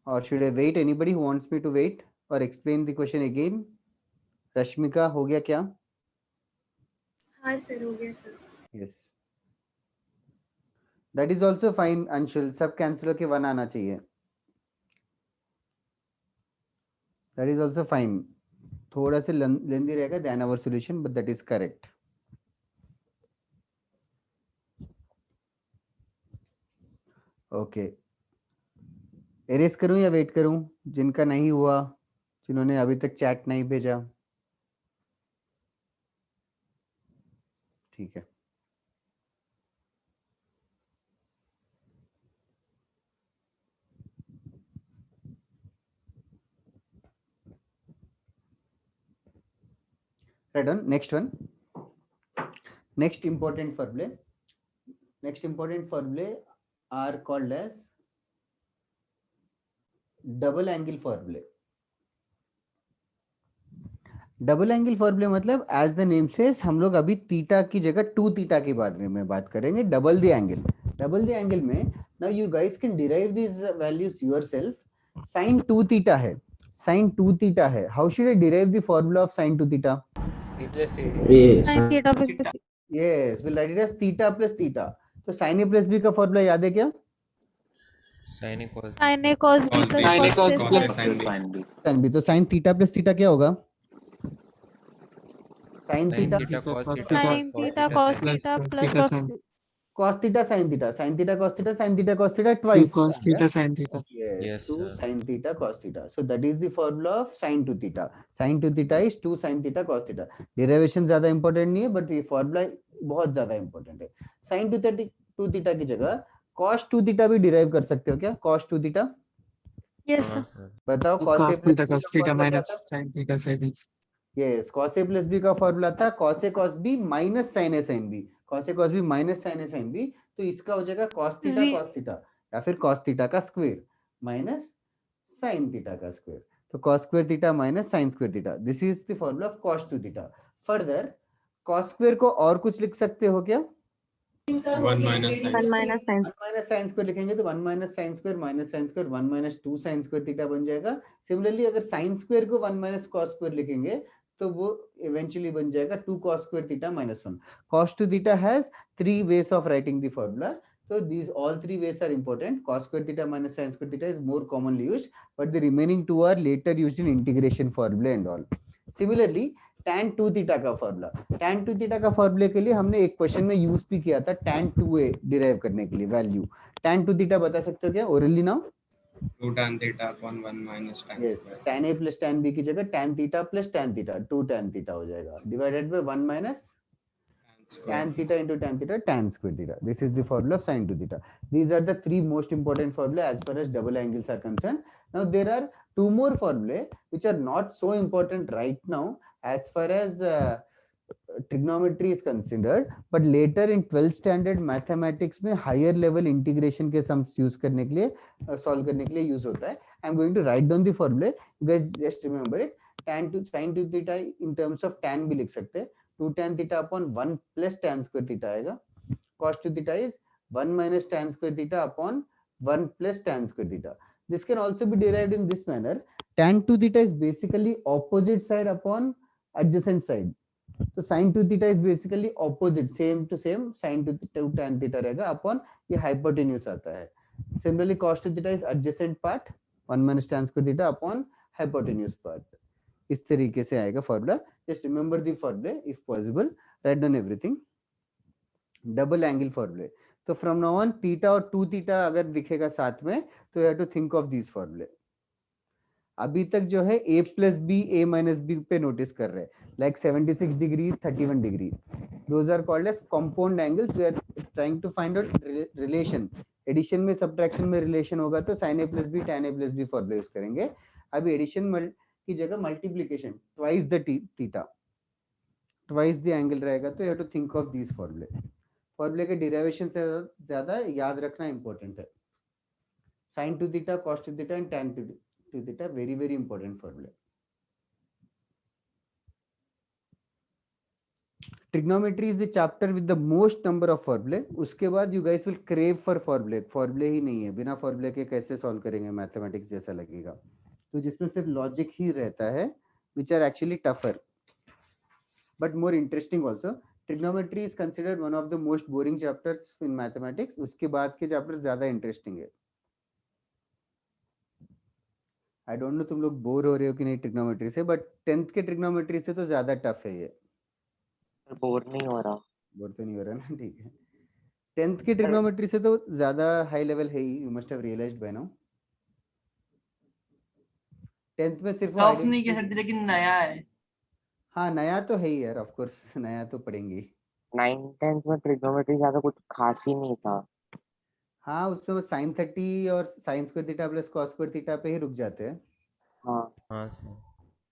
or should I wait? Anybody who wants me to wait or explain the question again? Rashmika, हो गया क्या? हाँ सर, हो गया sir. Yes. That is also fine, Anshul. सब cancel होके 1 आना चाहिए. That is also fine. थोड़ा से lengthy रहेगा than our solution, but that is correct. Okay. Erase करूं या वेट करूं? जिनका नहीं हुआ, जिन्होंने अभी तक चैट नहीं भेजा. ठीक है. Right on. Next one. Next important formulae. Next important formulae are called as double angle formulae. Double angle फॉर्मूले मतलब एज द नेम सेज, हम लोग अभी थीटा की जगह 2 थीटा के बारे में बात करेंगे. Double the angle. Double the angle में now you guys can derive this values yourself. sin 2 theta है, sin 2 थीटा है. How should I derive the formula of sin 2 theta? Yes, will write it as theta plus theta. तो sin a plus b का formula याद है क्या? sin a cos b plus sin b. तो sin theta plus theta क्या होगा? sin theta cos theta cos theta plus cos theta sin theta, sin theta cos theta, sin theta cos theta twice. Cos theta sin theta. Yes, 2 sin theta cos theta. So that is the formula of sin 2 theta. Sin 2 theta is 2 sin theta cos theta. Derivation ज्यादा important नहीं है, but ये formula बहुत ज्यादा important है. sin 2 theta की जगह cos 2 theta भी derive कर सकते हो क्या? cos 2 theta. yes sir. बताओ. cos theta minus sin theta sin b. Yes, cos a plus b का फॉर्मूला था cos a cos b minus sin a sin b. cos a cos b minus sin a sin b, तो इसका हो जाएगा cos theta या फिर cos theta का square minus sin theta का स्क्वायर, तो cos square theta minus sin square theta, this is the formula of cos 2 theta. Further cos square को और कुछ लिख सकते हो क्या? 1 minus sin स्क्वायर लिखेंगे तो 1 minus sin square minus sin square 1 minus 2 sin square theta बन जाएगा। सिमिलरली अगर sin स्क्वायर को 1 minus cos स्क्वायर लिखेंगे तो वो इवेंचुअली बन जाएगा 2 cos square theta minus 1। cos 2 theta has 3 ways of writing the formula, so these all 3 ways are important. Cos square theta minus sin square theta is more commonly used, but the remaining 2 are later used in integration formula and all. Similarly tan 2 theta का formula, tan 2 theta का फॉर्मूले के लिए हमने एक question में use भी किया था tan 2a डिराइव करने के लिए वैल्यू। tan 2 theta बता सकते हो क्या orally now? 2 tan theta upon 1 minus tan square। tan a plus tan b की जगह tan theta plus tan theta 2 tan theta हो जाएगा divided by 1 minus tan theta into tan theta tan square theta. This is the formula of sin 2 theta. These are the 3 most important formula as far as double angles are concerned. Now there are 2 more formulae which are not so important right now as far as trigonometry is considered, but later in 12th standard mathematics में higher level integration के sums use करने के लिए solve करने के लिए use होता है। I am going to write down the formula, you guys just remember it. Tan 2 sin 2 theta in terms of tan भी लिख सकते हैं, 2 tan theta upon 1 plus tan square theta आएगा। cos 2 theta is 1 minus tan square theta upon 1 plus tan square theta. This can also be derived in this manner. Tan 2 theta is basically opposite side upon adjacent side. So sin 2 theta is basically opposite, same to same sin 2 tan theta रहेगा upon ये hypotenuse आता है। Similarly cos 2 theta is adjacent part 1 minus tan square theta upon hypotenuse part. इस तरीके से आएगा formula. Just remember the formula if possible, write down everything. Double angle फॉर्मूले, तो फ्रॉम नाउ ऑन थीटा और 2 थीटा अगर दिखेगा साथ में तो you have to think of this फॉर्मूले। अभी तक जो है a plus b a minus b पे नोटिस कर रहे हैं, like 76 degree 31 degree, those are called as compound angles. We are trying to find out relation, addition में सब्ट्रैक्शन में रिलेशन होगा तो sin a plus b tan a plus b formula use करेंगे। अभी एडिशन की जगह multiplication twice the theta twice the angle रहेगा, तो you have to think of this फॉर्मूले। फॉर्मूले के डेरिवेशन से ज्यादा याद रखना इंपॉर्टेंट है। sin 2 theta cos 2 theta and tan 2 theta very very important formula. Trigonometry is the chapter with the most number of formulae. उसके बाद you guys will crave for formulae. फॉर्मूले ही नहीं है, बिना फॉर्मूले के कैसे सॉल्व करेंगे मैथमेटिक्स जैसा लगेगा। तो जिसमें सिर्फ लॉजिक ही रहता है, which are actually tougher but more interesting also. Trigonometry is considered one of the most boring chapters in mathematics. उसके बाद के चैप्टर ज्यादा इंटरेस्टिंग है। आई डोंट नो तुम लोग बोर हो रहे हो कि नहीं ट्रिग्नोमेट्री से, बट 10th के ट्रिग्नोमेट्री से तो ज्यादा टफ है ये। बोर नहीं हो रहा। बोर तो नहीं हो रहा ना, ठीक है। 10th के ट्रिग्नोमेट्री से तो ज्यादा हाई लेवल है ही, you must have realised by now. 10th में सिर्फ टफ नहीं कह सकते लेकिन नया है। हाँ नया तो है ही यार, ऑफ कोर्स नया तो पढ़ेंगे। 9th 10th में ट्रिग्नोमेट्री ज्यादा कुछ खास ही नहीं था। हाँ उसमें sin 30 और sin square theta plus cos square theta पे ही रुक जाते हैं। हाँ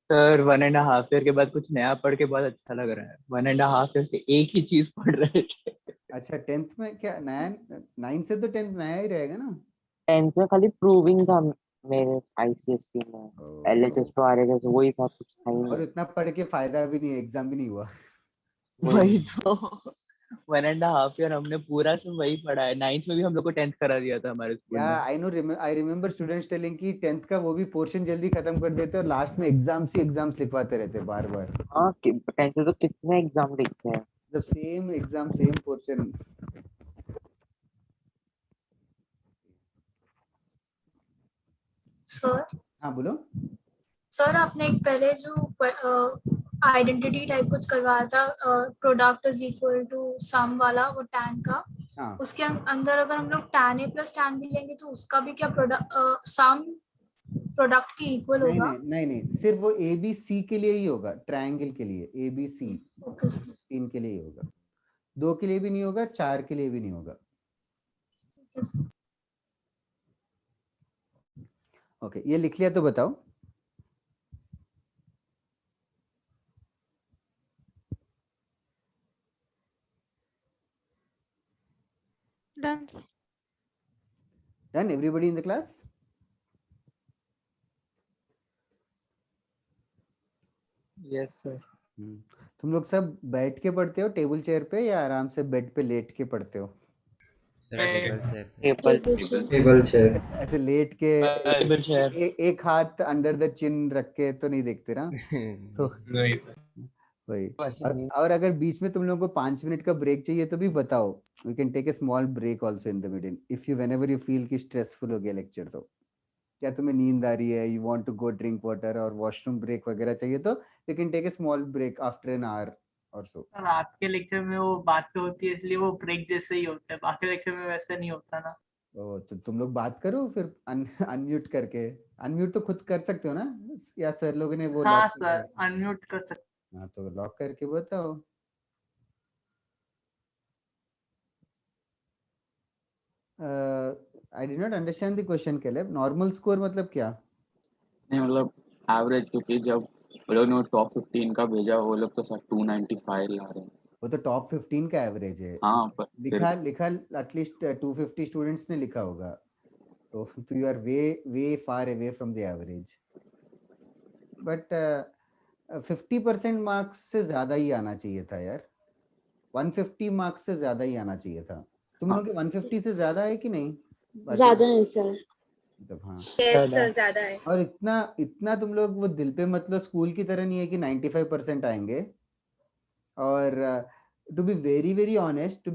सर 1.5 ईयर के बाद कुछ नया पढ़ के बहुत अच्छा लग रहा है। 1.5 ईयर से एक ही चीज पढ़ रहे थे। अच्छा 10th में क्या नया? 9 से तो 10th नया ही रहेगा ना। 10th में खाली प्रूविंग था मेरे आईसीएससी में, एलएचएस तो आरएचएस वही था, कुछ था ही नहीं। और इतना पढ़ के फायदा भी नहीं, एग्जाम भी नहीं हुआ। वही तो 1.5 ईयर हमने पूरा सब वही पढ़ा है। 9th में भी हम लोग को 10th करा दिया था हमारे स्कूल में। I know, I remember students telling कि 10th का वो भी पोर्शन जल्दी खत्म कर देते और लास्ट में एग्जाम्स ही एग्जाम्स लिखवाते रहते बार बार। हाँ 10th में तो कितने एग्जाम लिखते हैं, मतलब same exam same portion. Sir हाँ बोलो। सर आपने एक पहले जो आइडेंटिटी टाइप कुछ करवाया था, product is equal to some वाला, वो tan का। हाँ। उसके अंदर अगर हम लोग tan a plus tan b लेंगे तो उसका भी क्या प्रोडक्ट सम प्रोडक्ट के इक्वल होगा? नहीं, सिर्फ वो ए बी सी के लिए ही होगा, ट्रायंगल के लिए ए बी सी 3 के लिए ही होगा, 2 के लिए भी नहीं होगा, 4 के लिए भी नहीं होगा। ओके ये लिख लिया तो बताओ। Done? Everybody in the class? Yes sir. तुम लोग सब बैठ के पढ़ते हो टेबल चेयर पे या आराम से बेड पे लेट के पढ़ते हो? Table chair. ऐसे लेट के टेबल चेयर। एक हाथ अंडर द चिन रख के तो नहीं देखते ना? तो नहीं सर। वही। और अगर बीच में तुम लोगों को 5 मिनट का ब्रेक चाहिए तो भी बताओ, we can take a small break also in the middle if you whenever you feel कि स्ट्रेसफुल हो गया लेक्चर। तो क्या तुम्हें नींद आ रही है, you want to go drink water और वॉशरूम ब्रेक वगैरह चाहिए तो you can take a small break after an hour और सो। सर आपके लेक्चर में वो बात तो होती है इसलिए वो ब्रेक जैसे ही होता है, बाकी लेक्चर में वैसा नहीं होता ना। ओ तो तुम लोग बात करो फिर अनम्यूट करके। अनम्यूट तो खुद कर सकते हो ना, या सर लोगों ने वो हाँ लॉक सर अनम्यूट कर सकते। हाँ तो लॉक करके बताओ। I did not understand the question Caleb. Normal score मतलब क्या? नहीं मतलब एवरेज, क्योंकि जब वो लोग ने टॉप 15 का भेजा वो लोग तो सर 295 ला रहे हैं। वो तो टॉप 15 का एवरेज है। हाँ पर लिखा एटलीस्ट 250 स्टूडेंट्स ने लिखा होगा, तो you are way far away from the average. But 50% marks से ज्यादा ही आना चाहिए था यार, 150 मार्क्स से ज्यादा ही आना चाहिए था। तुम लोग के 150 से ज्यादा है कि नहीं? ज्यादा है सर। मतलब हाँ यस सर ज्यादा है। और इतना तुम लोग वो दिल पे मतलब स्कूल की तरह नहीं है कि 95% आएंगे। और टू बी वेरी ऑनेस्ट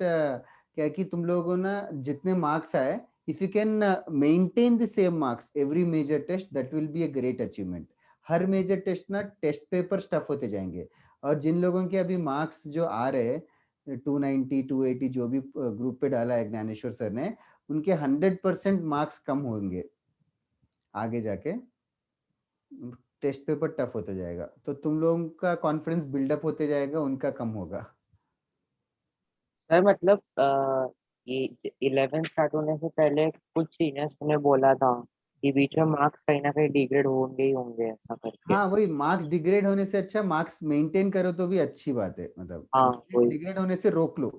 क्या कि तुम लोगों ना जितने मार्क्स आए, if you can maintain the same marks every major test, that will be a great achievement. हर मेजर टेस्ट ना टेस्ट पेपर स्टफ होते जाएंगे, और जिन लोगों के अभी मार्क्स जो आ रहे हैं 290 280 जो भी ग्रुप पे डाला है ज्ञानेश्वर सर ने, उनके 100% मार्क्स कम होंगे आगे जाके। टेस्ट पेपर टफ होते जाएगा तो तुम लोगों का कॉन्फिडेंस बिल्डअप होते जाएगा, उनका कम होगा। सर मतलब ये 11 स्टार्ट होने से पहले कुछ सीनियर्स ने बोला था कि बीच में मार्क्स कहीं ना कहीं डिग्रेड होंगे ही होंगे ऐसा करके। हाँ वही, मार्क्स डिग्रेड होने से अच्छा मार्क्स मेंटेन करो तो भी अच्छी बात है। मतलब हाँ वही। डिग्रेड होने से रोक लो।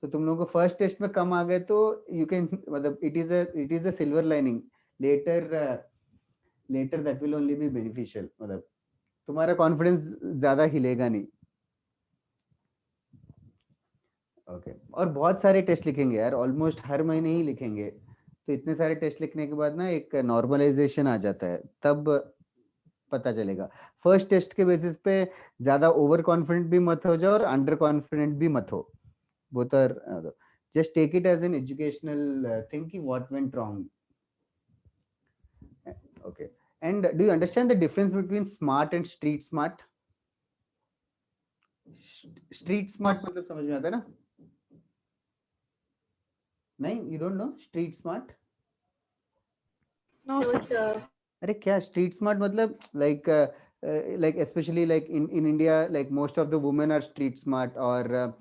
तो तुम लोगों को फर्स्ट टेस्ट में कम आ गए तो यू कैन मतलब it is a silver lining. Later that will only be beneficial. मतलब तुम्हारा कॉन्फिडेंस ज्यादा हिलेगा नहीं। ओके और बहुत सारे टेस्ट लिखेंगे यार, ऑलमोस्ट हर महीने ही लिखेंगे। तो इतने सारे टेस्ट लिखने के बाद ना एक नॉर्मलाइजेशन आ जाता है, तब पता चलेगा। फर्स्ट टेस्ट के बेसिस पे ज्यादा ओवर कॉन्फिडेंट भी मत हो जाओ और अंडर कॉन्फिडेंट भी मत हो। Both are just take it as an educational thing कि what went wrong. Okay and do you understand the difference between smart and street smart? Street smart मतलब समझ में आता है ना? नहीं, you don't know street smart? No sir. अरे क्या स्ट्रीट स्मार्ट मतलब like especially like in India, like most of the women are street smart, or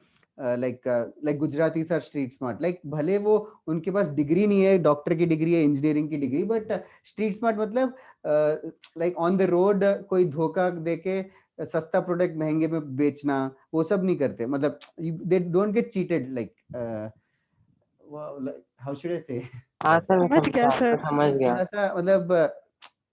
like Gujaratis are street smart. like भले वो उनके पास डिग्री नहीं है, डॉक्टर की degree है, इंजीनियरिंग की डिग्री, बट स्ट्रीट स्मार्ट मतलब लाइक ऑन द रोड कोई धोखा देके सस्ता प्रोडक्ट महंगे में बेचना, वो सब नहीं करते। मतलब they don't get cheated like how should आई से। हाँ सर समझ गया सर। समझ गया। थोड़ा सा मतलब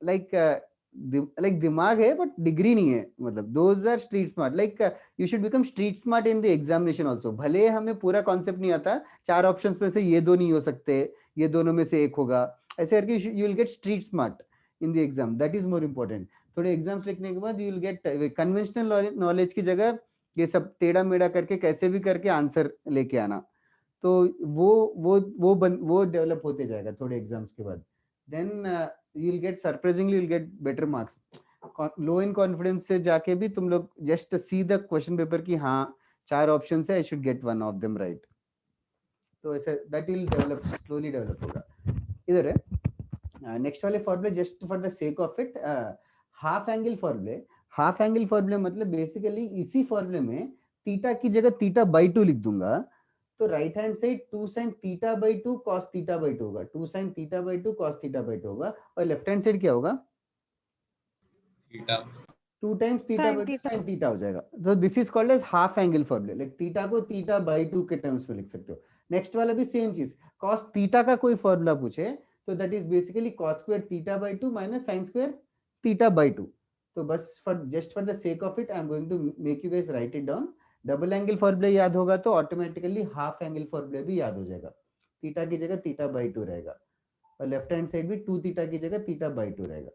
लाइक दिमाग है बट डिग्री नहीं है। मतलब those are street smart. Like you should become street smart in the examination also. भले हमें पूरा कॉन्सेप्ट नहीं आता, 4 ऑप्शंस में से ये दो नहीं हो सकते, ये दोनों में से एक होगा, ऐसे करके you will get street smart in the exam. That is more important. थोड़े एग्जाम्स लिखने के बाद you will get conventional knowledge की जगह ये सब टेढ़ा मेढ़ा करके कैसे भी करके आंसर लेके आना। तो वो डेवलप होते जाएगा थोड़े एग्जाम्स के बाद। Then you will get surprisingly you'll get better marks. Low in confidence से जाके भी तुम लोग just see the question paper की हाँ 4 ऑप्शन है, I should get one of them right. तो ऐसे that will develop, slowly develop होगा। इधर है नेक्स्ट वाले फॉर्मूले, just for the sake of it, half angle फॉर्मूले। हाफ एंगल फॉर्मूले मतलब बेसिकली इसी फॉर्मूले में थीटा की जगह थीटा बाई 2 लिख दूंगा, तो right hand side 2 sin theta by 2 cos theta by 2 होगा, 2 sin theta by 2 cos theta by 2 होगा। और लेफ्ट हैंड साइड क्या होगा? Theta 2 times theta by 2 sin theta हो जाएगा। तो this is called as half angle formula. Like theta को theta by 2 के टर्म्स में लिख सकते हो। नेक्स्ट वाला भी सेम चीज, cos थीटा का कोई फॉर्मूला पूछे तो that is basically cos square theta by 2 minus sin square theta by 2. तो बस for just for the sake of it I am going to make you guys write it down. Double angle formula याद होगा तो automatically half angle formula भी याद हो जाएगा. Theta की जगह थीटा बाय 2 रहेगा और लेफ्ट हैंड साइड भी 2 थीटा की जगह थीटा बाय 2 रहेगा.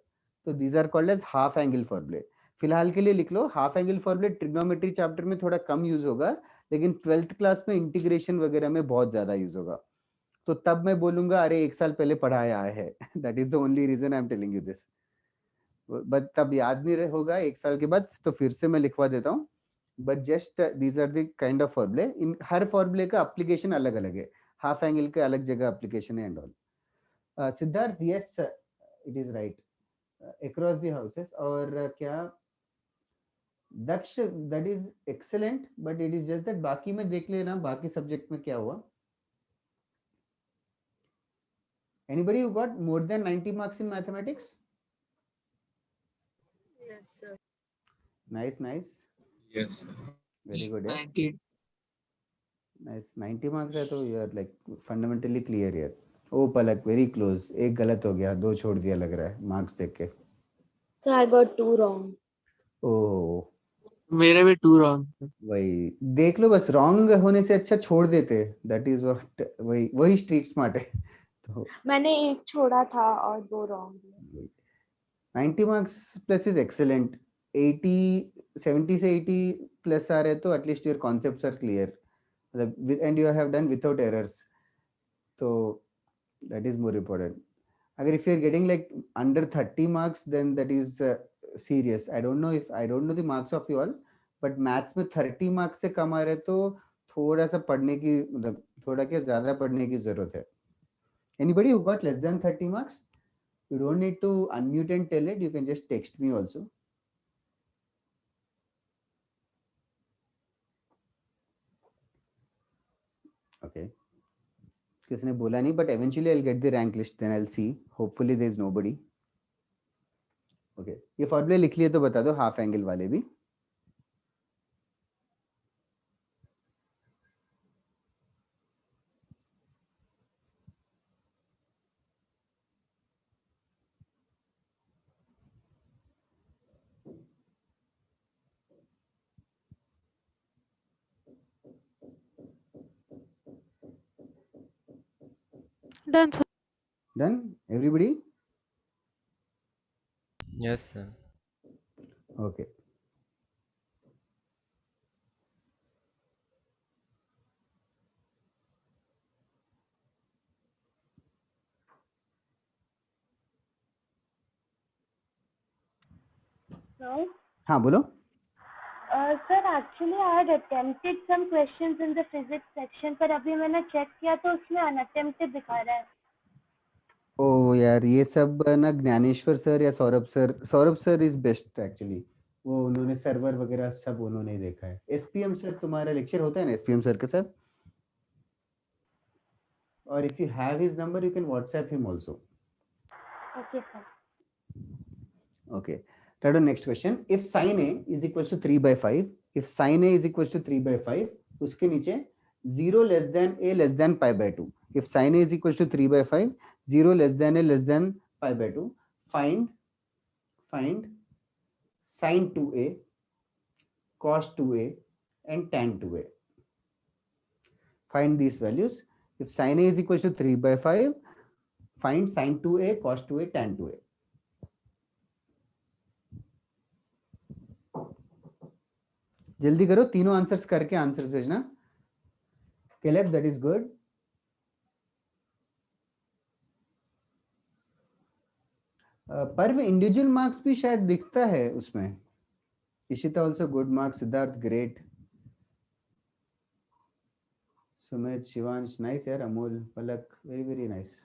तो these are called as half angle फॉर्मूले. फिलहाल के लिए लिख लो, हाफ एंगल फॉर्मूले ट्रिग्नोमेट्री चैप्टर में थोड़ा कम यूज होगा, लेकिन 12th क्लास में इंटीग्रेशन वगैरह में बहुत ज्यादा यूज होगा. तो तब मैं बोलूंगा अरे एक साल पहले पढ़ाया है. That is the only reason I am telling you this. But तब याद नहीं होगा एक साल के बाद, तो फिर से मैं लिखवा देता हूँ. But just these are the kind of फॉर्मूले. इन हर फॉर्मूले का एप्लीकेशन अलग अलग है. हाफ एंगल के अलग जगह एप्लीकेशन है and all. Siddharth, yes it is right, across the houses. और क्या Daksh, that is excellent, but it is just that बाकी में देख लेना बाकी सब्जेक्ट में क्या हुआ. Anybody who got more than 90 marks in mathematics? Yes, sir. Nice, nice. Yes, sir. Very good. Yeah. 90. Nice. 90 marks है तो you are like fundamentally clear here. Oh Palak, very close. एक गलत हो गया, दो छोड़ दिया लग रहा है मार्क्स देख के. So I got 2 wrong. ओह मेरे भी 2 रॉन्ग. वही देख लो, बस रॉन्ग होने से अच्छा छोड़ देते. दैट इज व्हाट, वही स्ट्रीट स्मार्ट है. तो मैंने एक छोड़ा था और 2 wrong. 90 marks plus is excellent. 80 70 से 80 plus आ रहे तो at least your concepts are clear, and you have done without errors. So that is more important. अगर if you are getting like under 30 marks, then that is serious. I don't know the marks of you all, but maths में 30 marks से कम आ रहे तो थोड़ा सा पढ़ने की, मतलब थोड़ा क्या ज्यादा पढ़ने की जरूरत है. Anybody who got less than 30 marks? You don't need to unmute and tell it. You can just text me also. Okay. किसने बोला नहीं, but eventually I'll get the rank list. Then I'll see. Hopefully there is nobody. Okay. ये फॉर्मूले लिख लिए तो बता दो, हाफ एंगल वाले भी. Done, sir. Done? Everybody? Yes, sir. Okay. So, हाँ बोलो. sir, actually I had attempted some questions in the physics section, पर अभी मैंने check किया तो उसमें unattempted दिखा रहा है. ओ यार, ये सब ना ज्ञानेश्वर सर या Saurabh sir is best actually. वो उन्होंने सर्वर वगैरह सब उन्होंने ही देखा है. एसपीएम सर, तुम्हारा लेक्चर होता है ना एसपीएम सर के साथ? और if you have his number you can WhatsApp him also. Okay, sir. Okay. Tado next question. If sin A is equals to 3 by 5, if sin A is equals to 3 by 5, उसके नीचे 0 less than A less than pi by 2. If sin A is equals to 3 by 5, 0 less than A less than pi by 2, find sin 2A, cos 2A and tan 2A. Find these values. If sin A is equals to 3 by 5, find sin 2A, cos 2A, tan 2A. जल्दी करो, तीनों answers करके answers भेजना. Caleb, that is good. Parv individual marks भी शायद दिखता है उसमें. Ishita also good marks. Siddharth great. Sumit, Shivansh nice यार. Amol, Palak very very nice.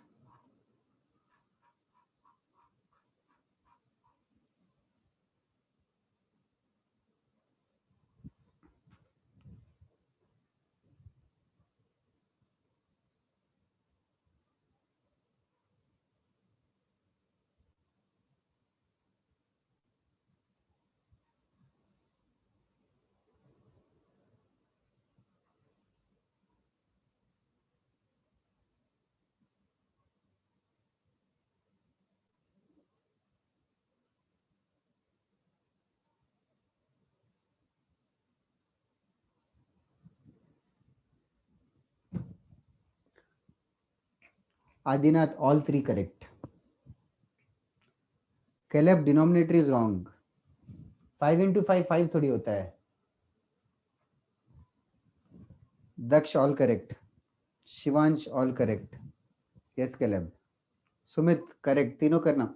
Adinath, all three correct. Caleb, denominator is wrong. 5 into 5 5 थोड़ी होता है. Daksh, all correct. Shivansh, all correct. Yes, Caleb. Sumit, correct. तीनों करना.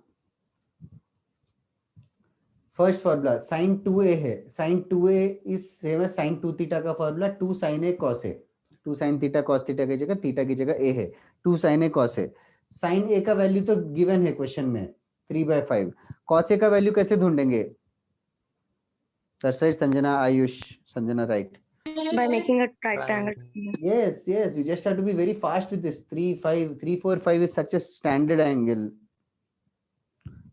फर्स्ट फॉर्मूला sin 2a है. sin 2a is same है sin 2 theta का formula 2 sin a cos a. 2 sin theta cos theta की जगह थीटा की जगह a है. 2 sin a cos a. sin a का वैल्यू तो गिवन है क्वेश्चन में 3/5. cos a का वैल्यू कैसे ढूंढेंगे? That's right, Sanjana, Ayush. Sanjana, right. By making a triangle. Yes, you just have to be very fast with this. 3, 5, 3, 4, 5 is such a standard angle.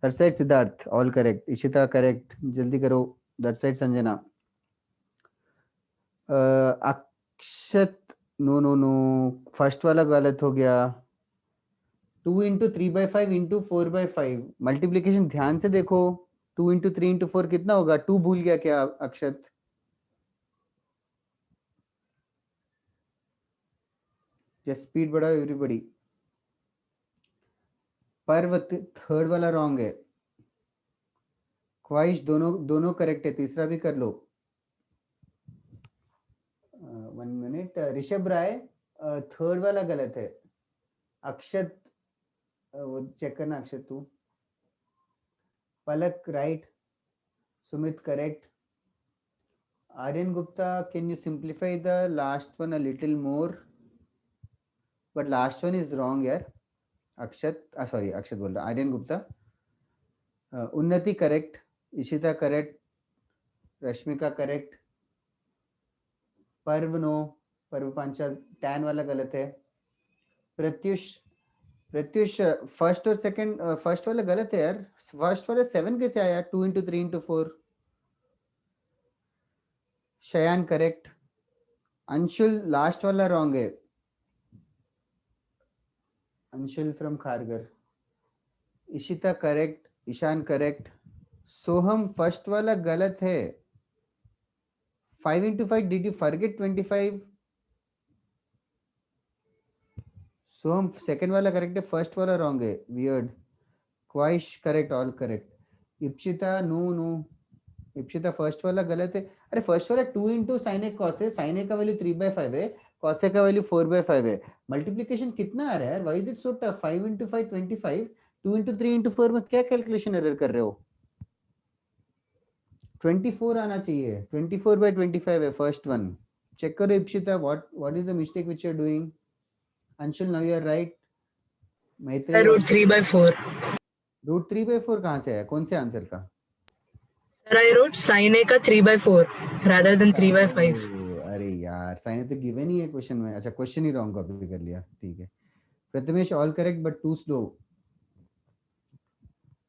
That's right, Siddharth. All correct. Ishita, correct. Jaldi karo. That's right, Sanjana. Akshat, no. First वाला गलत हो गया. 2 into 3/5 into 4/5. Multiplication ध्यान से देखो. 2 into 3 into 4 कितना होगा? 2 भूल गया क्या अक्षत? Just speed बढ़ाओ everybody. पर्व थर्ड वाला रॉन्ग है. ख्वाहिश दोनों करेक्ट है. तीसरा भी कर लो. 1 मिनट. ऋषभ राय थर्ड वाला गलत है. अक्षत वो चेक करना. अक्षत तू. Palak right. Sumit correct. Aryan Gupta, can you simplify the last one a little more? But last one is wrong here. Akshat बोल रहा. Aryan Gupta. Unnati correct. Ishita correct. Rashmika correct. पर्व no. पर्व पांचाल टैन वाला गलत है. Pratyush first और second first वाला गलत है यार. फर्स्ट वाला 7 कैसे आया? 2 into 3 into 4. Shayan correct. Anshul last वाला रॉन्ग है. Anshul from Kharghar. Ishita correct. Ishan correct. Soham first वाला गलत है. 5 into 5. Did you forget 25? Soham second वाला करेक्ट है. फर्स्ट वाला रॉन्ग है. Weird. Khwahish correct. All correct. Ipsita no. Ipsita first वाला गलत है. अरे फर्स्ट वाला 2 into sin a cos a. sin a का वैल्यू 3/5 है. cos a का वैल्यू 4/5 है. मल्टीप्लिकेशन कितना आ रहा है यार? Why is it so tough? 5 into 5 25. 2 into 3 into 4 में क्या कैलकुलेशन एरर कर रहे हो? 24 आना चाहिए. 24/25 है फर्स्ट वन. चेक करो Ipsita. What is the mistake which you are doing? Anshul now you are right. Maitreya root 3/4. Root 3/4 कहाँ से है? कौन से आंसर का? Sir, I wrote sin a का 3/4 rather than 3/5. अरे यार साइन तो गिवन ही है क्वेश्चन में. अच्छा क्वेश्चन ही रॉन्ग कॉपी कर लिया. ठीक है. Prathamesh all correct but too slow.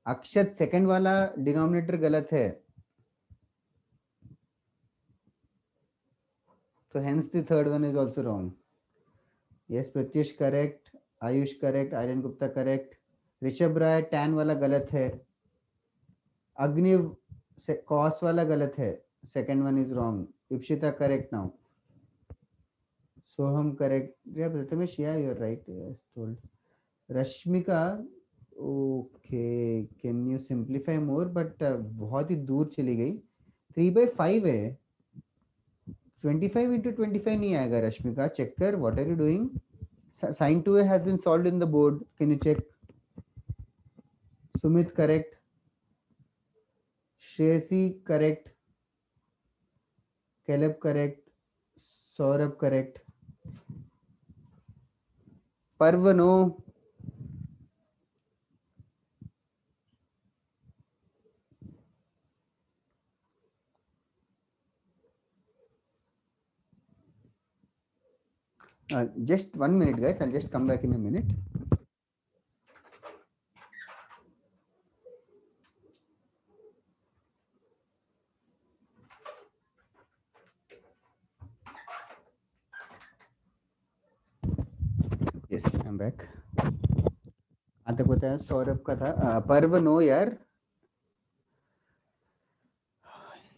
Akshat second वाला डिनोमिनेटर गलत है. तो hence the third one is also wrong. Yes, Pratyush correct. Ayush correct. Aryan Gupta correct. Rishabh Rai tan वाला गलत है. अग्निव कॉस वाला गलत है. Second one is wrong. Ipsita correct now. Soham correct. या प्रथमेश या you are right. Yes told. Rashmika okay. Can you simplify more? But बहुत ही दूर चली गई. 3/5 है. 25 into 25 नहीं आएगा. रश्मिका चेक कर. What are you doing? sin 2a has been solved in the board. Can you check? Sumit correct. Shreyasi correct. Caleb correct. Saurabh correct. Parv no. Just 1 minute guys. I'll just come back in a minute. Yes, I'm back. आज तक बताया सौरभ का था. पर्व no यार.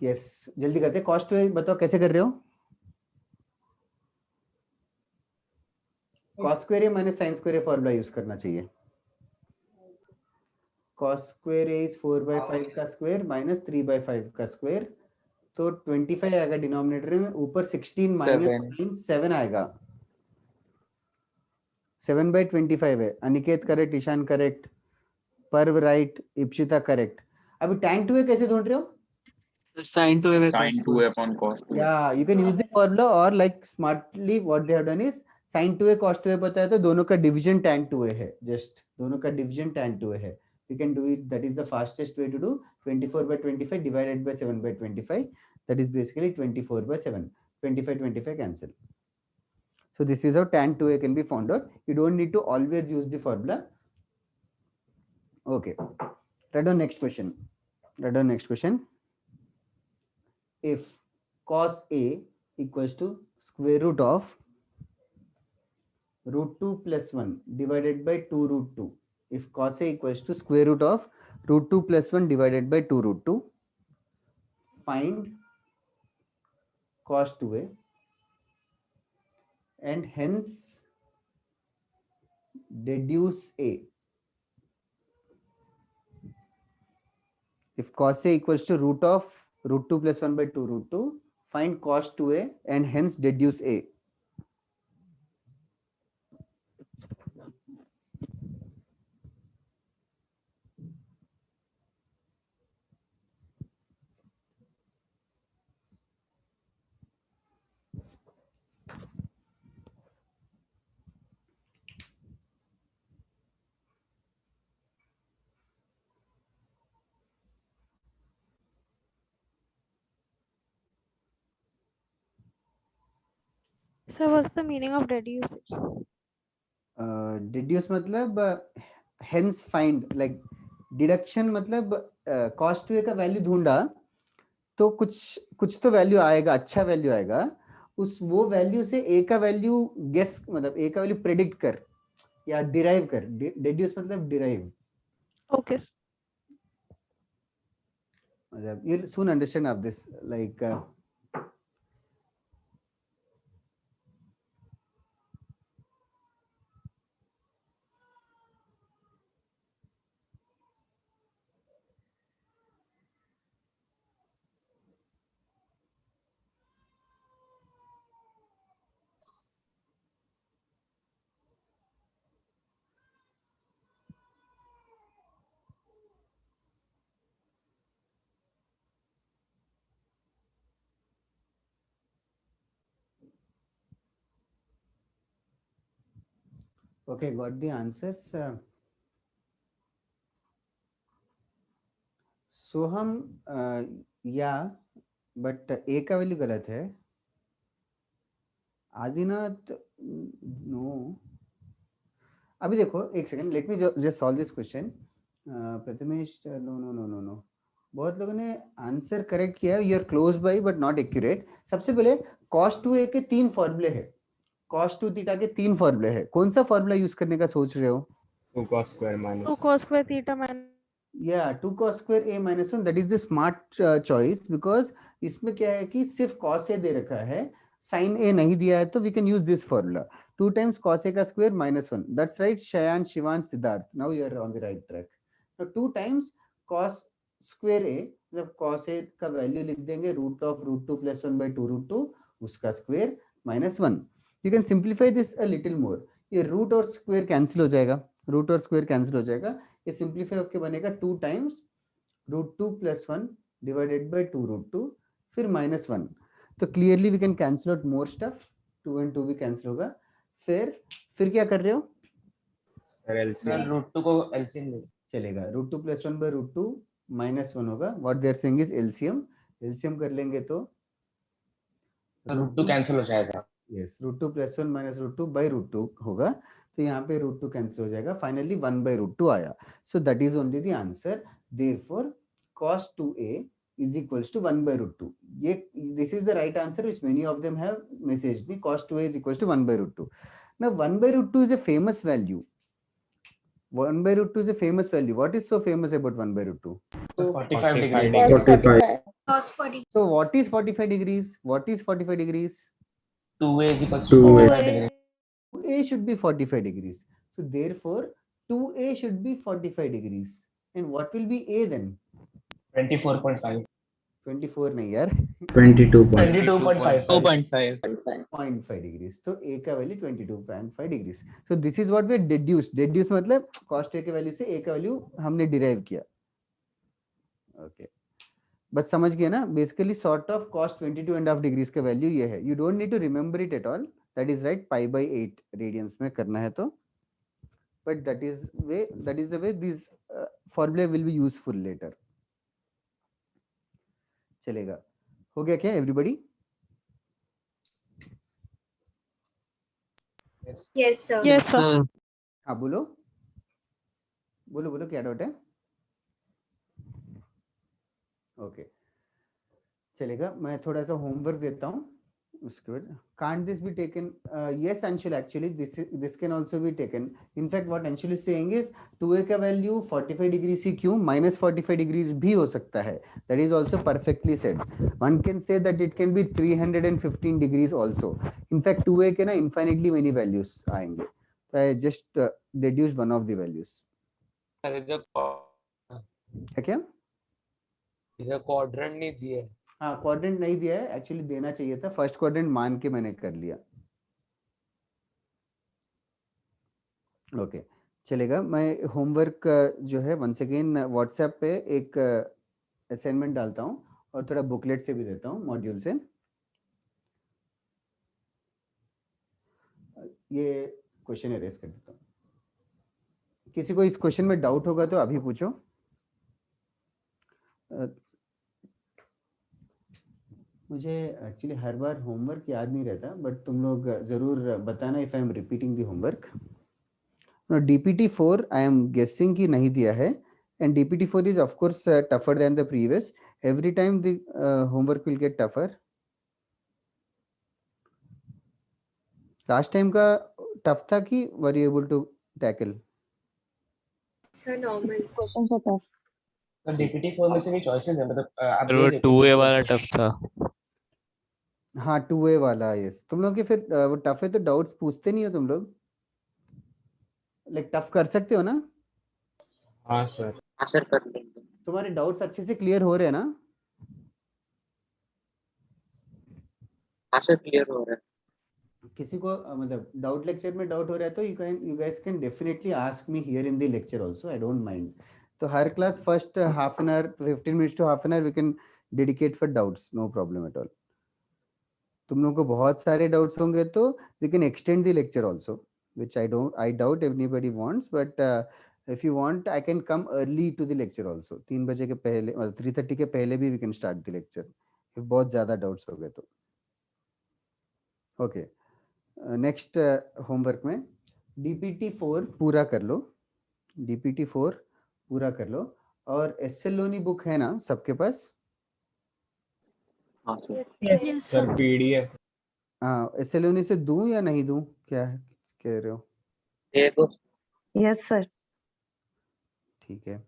Yes जल्दी करते. Cost बताओ कैसे कर रहे हो? cos square a minus sin square a formula use करना चाहिए. cos square a is 4 by 5 का स्क्वायर माइनस 3 by 5 का स्क्वायर, तो 25 आएगा डिनोमिनेटर में, ऊपर 16 माइनस 9 7 आएगा. 7 by 25 है. अनिकेत करेक्ट, ईशान करेक्ट, पर्व राइट, इप्सिता करेक्ट. अभी tan 2a कैसे ढूंढ रहे हो? Sin 2a by sin 2a upon cos 2a. Yeah, you can use the formula or like smartly what they have done is sin 2a cos 2a पता है तो दोनों का डिवीजन tan 2a है. Just दोनों का डिवीजन tan 2a है. You can do it. That is the fastest way to do. 24 by 25 divided by 7 by 25. That is basically 24 by 7. 25 cancel. So this is how tan 2a can be found out. You don't need to always use the formula. Okay. Write down next question. If cos a equals to square root of root 2 plus 1 divided by 2 root 2. If cos a equals to square root of root 2 plus 1 divided by 2 root 2, find cos 2a and hence deduce a. If cos a equals to root of root 2 plus 1 by 2 root 2, find cos 2a and hence deduce a. So what's the meaning of deduce? Deduce मतलब hence find, like deduction मतलब cos 2a का value ढूंढा तो कुछ तो value आएगा, अच्छा value आएगा, उस वो वैल्यू से a का वैल्यू गेस मतलब a का वैल्यू प्रेडिक्ट कर या डिराइव कर. deduce मतलब derive. Okay. You'll soon understand of this, like okay, got the answers. So हम या बट a का वैल्यू गलत है. आदिनाथ नो. अभी देखो एक second, let me just solve this question. Prathamesh no, बहुत लोगों ने आंसर करेक्ट किया. You are close by but not accurate. सबसे पहले cos 2a के 3 फॉर्मूले है. cos 2 थीटा के 3 फॉर्मूले है. कौन सा फॉर्मूला यूज करने का सोच रहे हो? 2 cos square theta minus. Yeah, 2 cos square a minus 1. That is the smart choice because इसमें क्या है कि सिर्फ cos a दे रखा है, sin a नहीं दिया है, तो we can use this formula. 2 times cos a का square minus 1. That's right, Shayan, Shivan, Siddharth. Now you are on the right track. So 2 times cos square a, मतलब cos a का value लिख देंगे root of root 2 plus 1 by 2 root 2, उसका square minus 1. You can simplify this a little more. ये root और square cancel हो जाएगा. Root और स्क्वायर कैंसिल हो जाएगा. ये सिंप्लीफाई होकर बनेगा 2 times root 2 plus 1 divided by 2 root 2 फिर माइनस 1. तो clearly we can cancel out more stuff. 2 and 2 भी कैंसिल होगा. फिर क्या कर रहे हो? रूट 2 को एलसीएम ले चलेगा. Root 2 plus 1 by root 2 minus 1 होगा. What they are saying is LCM कर लेंगे तो रूट 2 कैंसिल हो जाएगा. Yes, root 2 plus 1 minus root 2 by root 2 होगा. तो यहाँ पे रूट 2 कैंसिल हो जाएगा. फाइनली 1 by रूट 2 आया. सो that is only the answer. Therefore cos 2a is equals to 1 by root 2. ये this is the right answer which many of them have messaged me. Cos 2a is equals to 1 by root 2. Now 1 by root 2 is a famous value. 1 by root 2 is a famous value. What is so famous about 1 by root 2? 45 degrees. Cos 40. So what is 45 degrees? 2a is equals to 45 degrees. 2a should be 45 degrees. So therefore 2a should be 45 degrees. And what will be a then? 24.5. 24 नहीं यार 22.5 0.5 degrees. तो a का value 22.5 degrees. So this is what we deduced. Deduce मतलब cos a के value से a का value हमने derive किया. Okay. बस समझ गए ना? Basically sort of cos 22.5 degrees का वैल्यू ये है. You don't need to remember it at all. That is right. Pi by 8 radians में करना है तो. But that is the way these formula will be useful later. चलेगा. हो गया क्या everybody? Yes, sir. Yes, sir. हाँ बोलो क्या डाउट है? ओके चलेगा. मैं थोड़ा सा होमवर्क देता हूँ उसके बाद. Can't this be taken? Yes, Anshul, actually this can also be taken. In fact, what Anshul is saying is 2a का वैल्यू 45 डिग्री से क्यों minus 45 डिग्रीज भी हो सकता है. That is also perfectly said. One can say that it can be 315 degrees also. In fact, 2a के ना infinitely many values आएंगे. So I just deduced one of the values. क्या? इधर क्वाड्रेंट नहीं दिया है. हाँ क्वाड्रेंट नहीं दिया है. एक्चुअली देना चाहिए था. फर्स्ट क्वाड्रेंट मान के मैंने कर लिया. ओके चलेगा. मैं होमवर्क जो है वंस अगेन व्हाट्सएप पे एक असाइनमेंट डालता हूँ और थोड़ा बुकलेट से भी देता हूँ मॉड्यूल से. ये क्वेश्चन एरेज कर देता हूँ. किसी को इस क्वेश्चन में डाउट होगा तो अभी पूछो. मुझे एक्चुअली हर बार होमवर्क याद नहीं रहता बट तुम लोग जरूर बताना if I am repeating the homework. DPT4 I am guessing कि नहीं दिया है and DPT4 is of course tougher than the previous. Every time the homework will get tougher. Last time का टफ था कि were you able to tackle? Sir, normal. Question से tough. तो DPT4 में से भी चॉइसेस है मतलब आप वो 2A वाला टफ था. हाँ 2a वाला. यस तुम लोग के फिर वो टफ है तो डाउट्स पूछते नहीं हो तुम लोग. लाइक टफ कर सकते हो ना? हाँ सर कर लेंगे. तुम्हारे डाउट्स अच्छे से क्लियर हो रहे हैं ना? हाँ सर क्लियर हो रहा है. किसी को मतलब डाउट लेक्चर में डाउट हो रहा है तो you guys can definitely ask me here in the lecture also. I don't mind. तो हर class first half an hour 15 minutes to half an hour we can dedicate for doubts. No problem at all. तुम लोगों को बहुत सारे doubts होंगे तो we can extend the lecture also, which I doubt anybody wants, but if you want I can come early to the lecture also. 3 बजे के पहले मतलब 3:30 के पहले भी we can start the lecture if बहुत ज़्यादा डाउट्स हो गए तो. ओके नेक्स्ट होमवर्क में DPT4 पूरा कर लो. DPT4 पूरा कर लो. और एसएलओनी बुक है ना सबके पास? हाँ सर. Yes. Sir PDF. हाँ एसएलओनी से दूं या नहीं दूं? क्या है कह रहे हो? ये तो यस सर. ठीक है.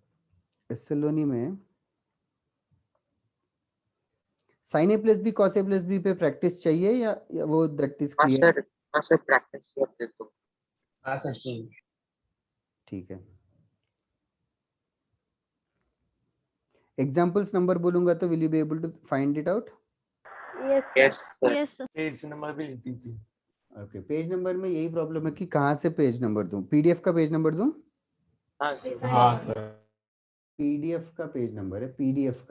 एसएलओनी में sign A plus B cos A plus B पे प्रैक्टिस चाहिए या वो दैट इज क्लियर? हाँ सर प्रैक्टिस कर देते हो. हाँ सर जी. ठीक है. एग्जांपल्स नंबर बोलूंगा तो will you be able to find it out? Yes sir. Yes, sir. Page number भी लिखी थी. ओके पेज नंबर में यही प्रॉब्लम है कि कहाँ से पेज नंबर दूं? पीडीएफ का पेज नंबर दूं? हाँ सर. हाँ सर. पीडीएफ का पेज नंबर है. पीडीएफ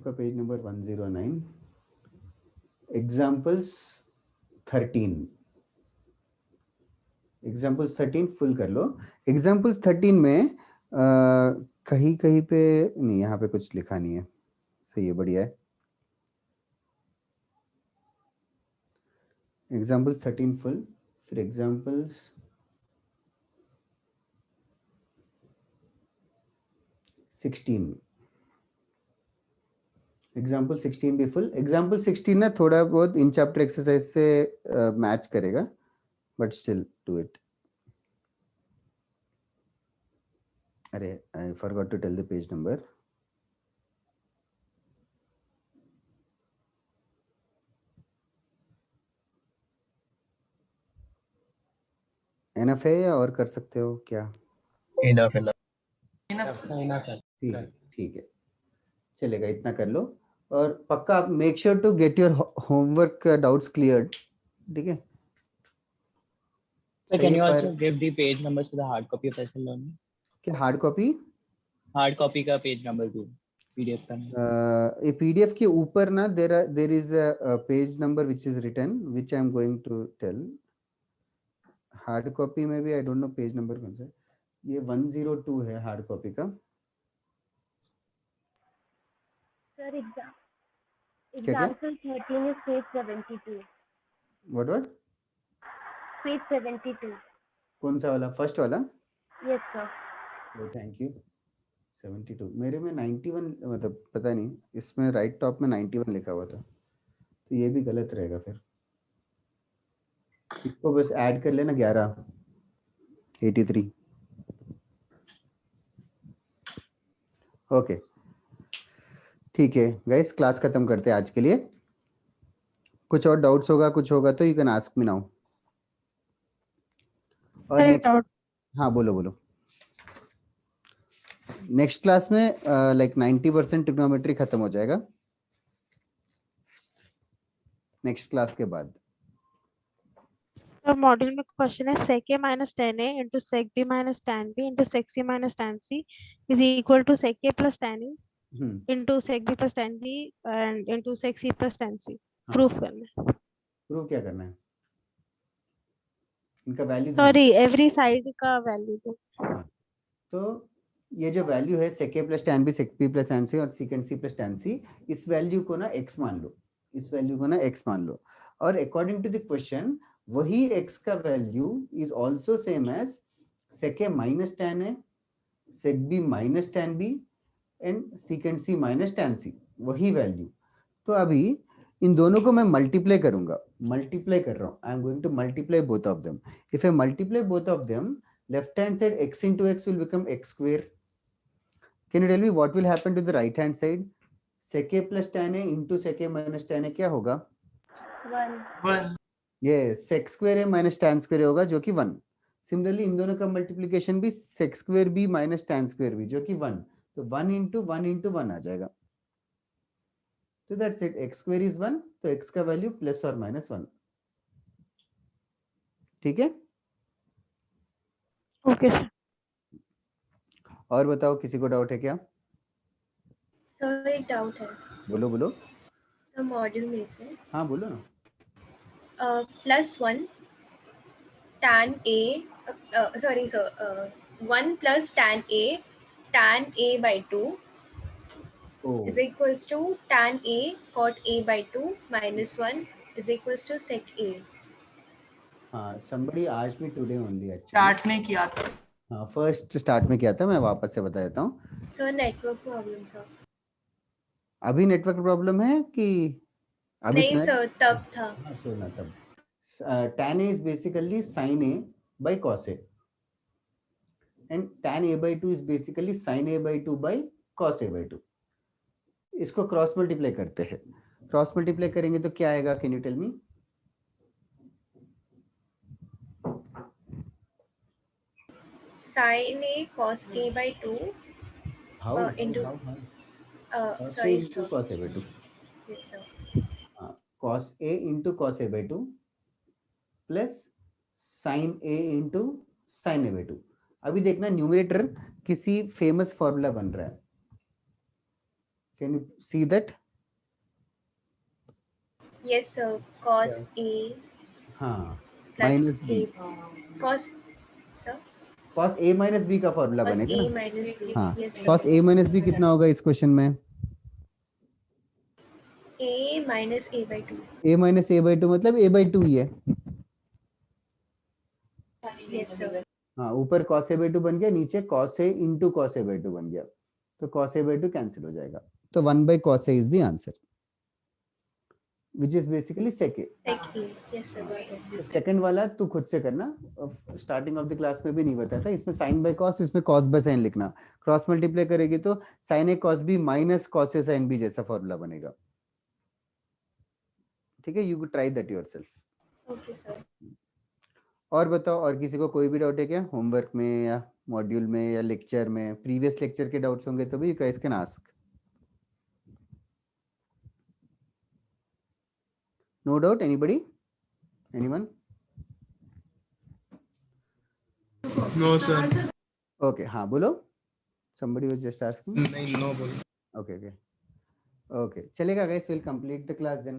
का पेज नंबर 109. एग्जाम्पल्स 13 फुल कर लो. एग्जाम्पल्स 13 में कहीं कहीं पे नहीं, यहाँ पे कुछ लिखा नहीं है. सही है, बढ़िया है. Examples 13 full. फिर एग्जाम्पल्स 16. एग्जाम्पल 16 भी फुल. एग्जाम्पल 16 ना थोड़ा बहुत इन चैप्टर एक्सरसाइज से मैच करेगा बट स्टिल डू इट. अरे I forgot to tell the page number. Enough है या और कर सकते हो क्या? इनफ इनफ ठीक है चलेगा, इतना कर लो। और पक्का आप make sure to get your homework doubts cleared, ठीक है? So can you पर also give the page numbers for the hard copy of lesson learning? क्या हार्ड कॉपी? Hard copy का page number भी PDF का नहीं। ये PDF के ऊपर ना there is a page number which is written which I am going to tell. Hard copy में भी I don't know page number कौन सा है। ये 102 है हार्ड कॉपी का। सर क्या? Example 13 is page 72. What? Page 72. कौन सा वाला? फर्स्ट वाला? Yes sir. Thank you. 72 मेरे में 91 मतलब पता नहीं, इसमें राइट टॉप में 91 लिखा हुआ था, तो ये भी गलत रहेगा फिर। इसको बस ऐड कर लेना 11 83। ओके ठीक है गाइस, क्लास खत्म करते हैं आज के लिए। कुछ और डाउट्स होगा, कुछ होगा तो you can ask me now. और नेक्स्ट, हाँ बोलो। नेक्स्ट क्लास में लाइक 90% ट्रिग्नोमेट्री खत्म हो जाएगा नेक्स्ट क्लास के बाद। तो मॉड्यूल में क्वेश्चन है sec a minus tan a into sec b minus tan b into sec c minus tan c is equal to sec a plus tan a into sec b plus tan b and into sec c plus tan c। Proof करना है। Proof क्या करना है? इनका value sorry every side का value दो। तो ये जो वैल्यू है sec a plus tan b sec b plus tan c और secant c plus tan c, इस वैल्यू को ना x मान लो, इस वैल्यू को ना x मान लो, और अकॉर्डिंग टू द क्वेश्चन वही x का value is also same as sec a minus tan a sec b minus tan b and secant c minus tan c, वही वैल्यू। तो अभी इन दोनों को मैं मल्टीप्लाई करूंगा, मल्टीप्लाई कर रहा हूं, आई am going to multiply both of them. If I multiply both of them, left hand side x into x will become x square. Can you tell me what will happen to the right hand side? Sec a plus tan a into sec a minus tan a क्या होगा? 1. ये sec square a minus tan square a होगा जो कि 1। Similarly in दोनों का multiplication भी sec square b minus tan square b जो कि 1, तो 1 into 1 आ जाएगा। तो that's it, x square is 1, तो x का वैल्यू प्लस और माइनस 1। ठीक है? Okay sir. और बताओ, किसी को डाउट है क्या? सर एक डाउट है। बोलो। सर मॉड्यूल में से हाँ बोलो ना। +1 tan a sorry sir 1 plus tan a by 2 is equals to tan a cot a by 2 minus 1 is equals to sec a। हाँ, somebody asked me today only actually। Start में किया था। हाँ, फर्स्ट स्टार्ट में किया था, मैं वापस से बता देता हूँ। Sir network problem sir. अभी नेटवर्क प्रॉब्लम है कि अभी? नहीं सर तब था। हाँ सुना तब। tan a is basically sin a by cos a and tan a by 2 is basically sin a by 2 by cos a by 2। इसको क्रॉस मल्टीप्लाई करते हैं। क्रॉस मल्टीप्लाई करेंगे तो क्या आएगा? Can you tell me? sin a cos a by 2 into sorry into cos a by 2। yes sir। cos a into cos a by 2 plus sin a into sin a by 2। अभी देखना numerator किसी famous formula बन रहा है। Can you see that? yes sir cos a हाँ minus b cos cos a minus b का formula बनेगा a ना? minus b हाँ, yes sir। cos a minus b कितना होगा इस क्वेश्चन में? a minus a by 2। a minus a by 2 मतलब a by 2 ही है। yes sir। हाँ, ऊपर cos a by 2 बन गया, नीचे cos a into cos a by 2 बन गया, तो cos a by 2 कैंसिल हो जाएगा, तो 1 by cos a is the answer which is basically sec a। sec a yes sir got it। तो सेकंड वाला तू खुद से करना, स्टार्टिंग ऑफ द क्लास में भी नहीं बताया था। इसमें sin by cos, इसमें cos by sin लिखना। क्रॉस मल्टीप्लाई करेगी तो sin a cos b minus cos a sin b जैसा फॉर्मूला बनेगा। ठीक है, you try that yourself. Okay sir. और बताओ, और किसी को कोई भी डाउट है क्या होमवर्क में या मॉड्यूल में या लेक्चर में? प्रीवियस लेक्चर के डाउट्स होंगे तो भी you guys can ask. No doubt? Anybody? Anyone? No sir. Okay, हाँ बोलो. somebody was just asking. नहीं, नो बोलो. Okay, चलेगा guys, we'll complete the class then.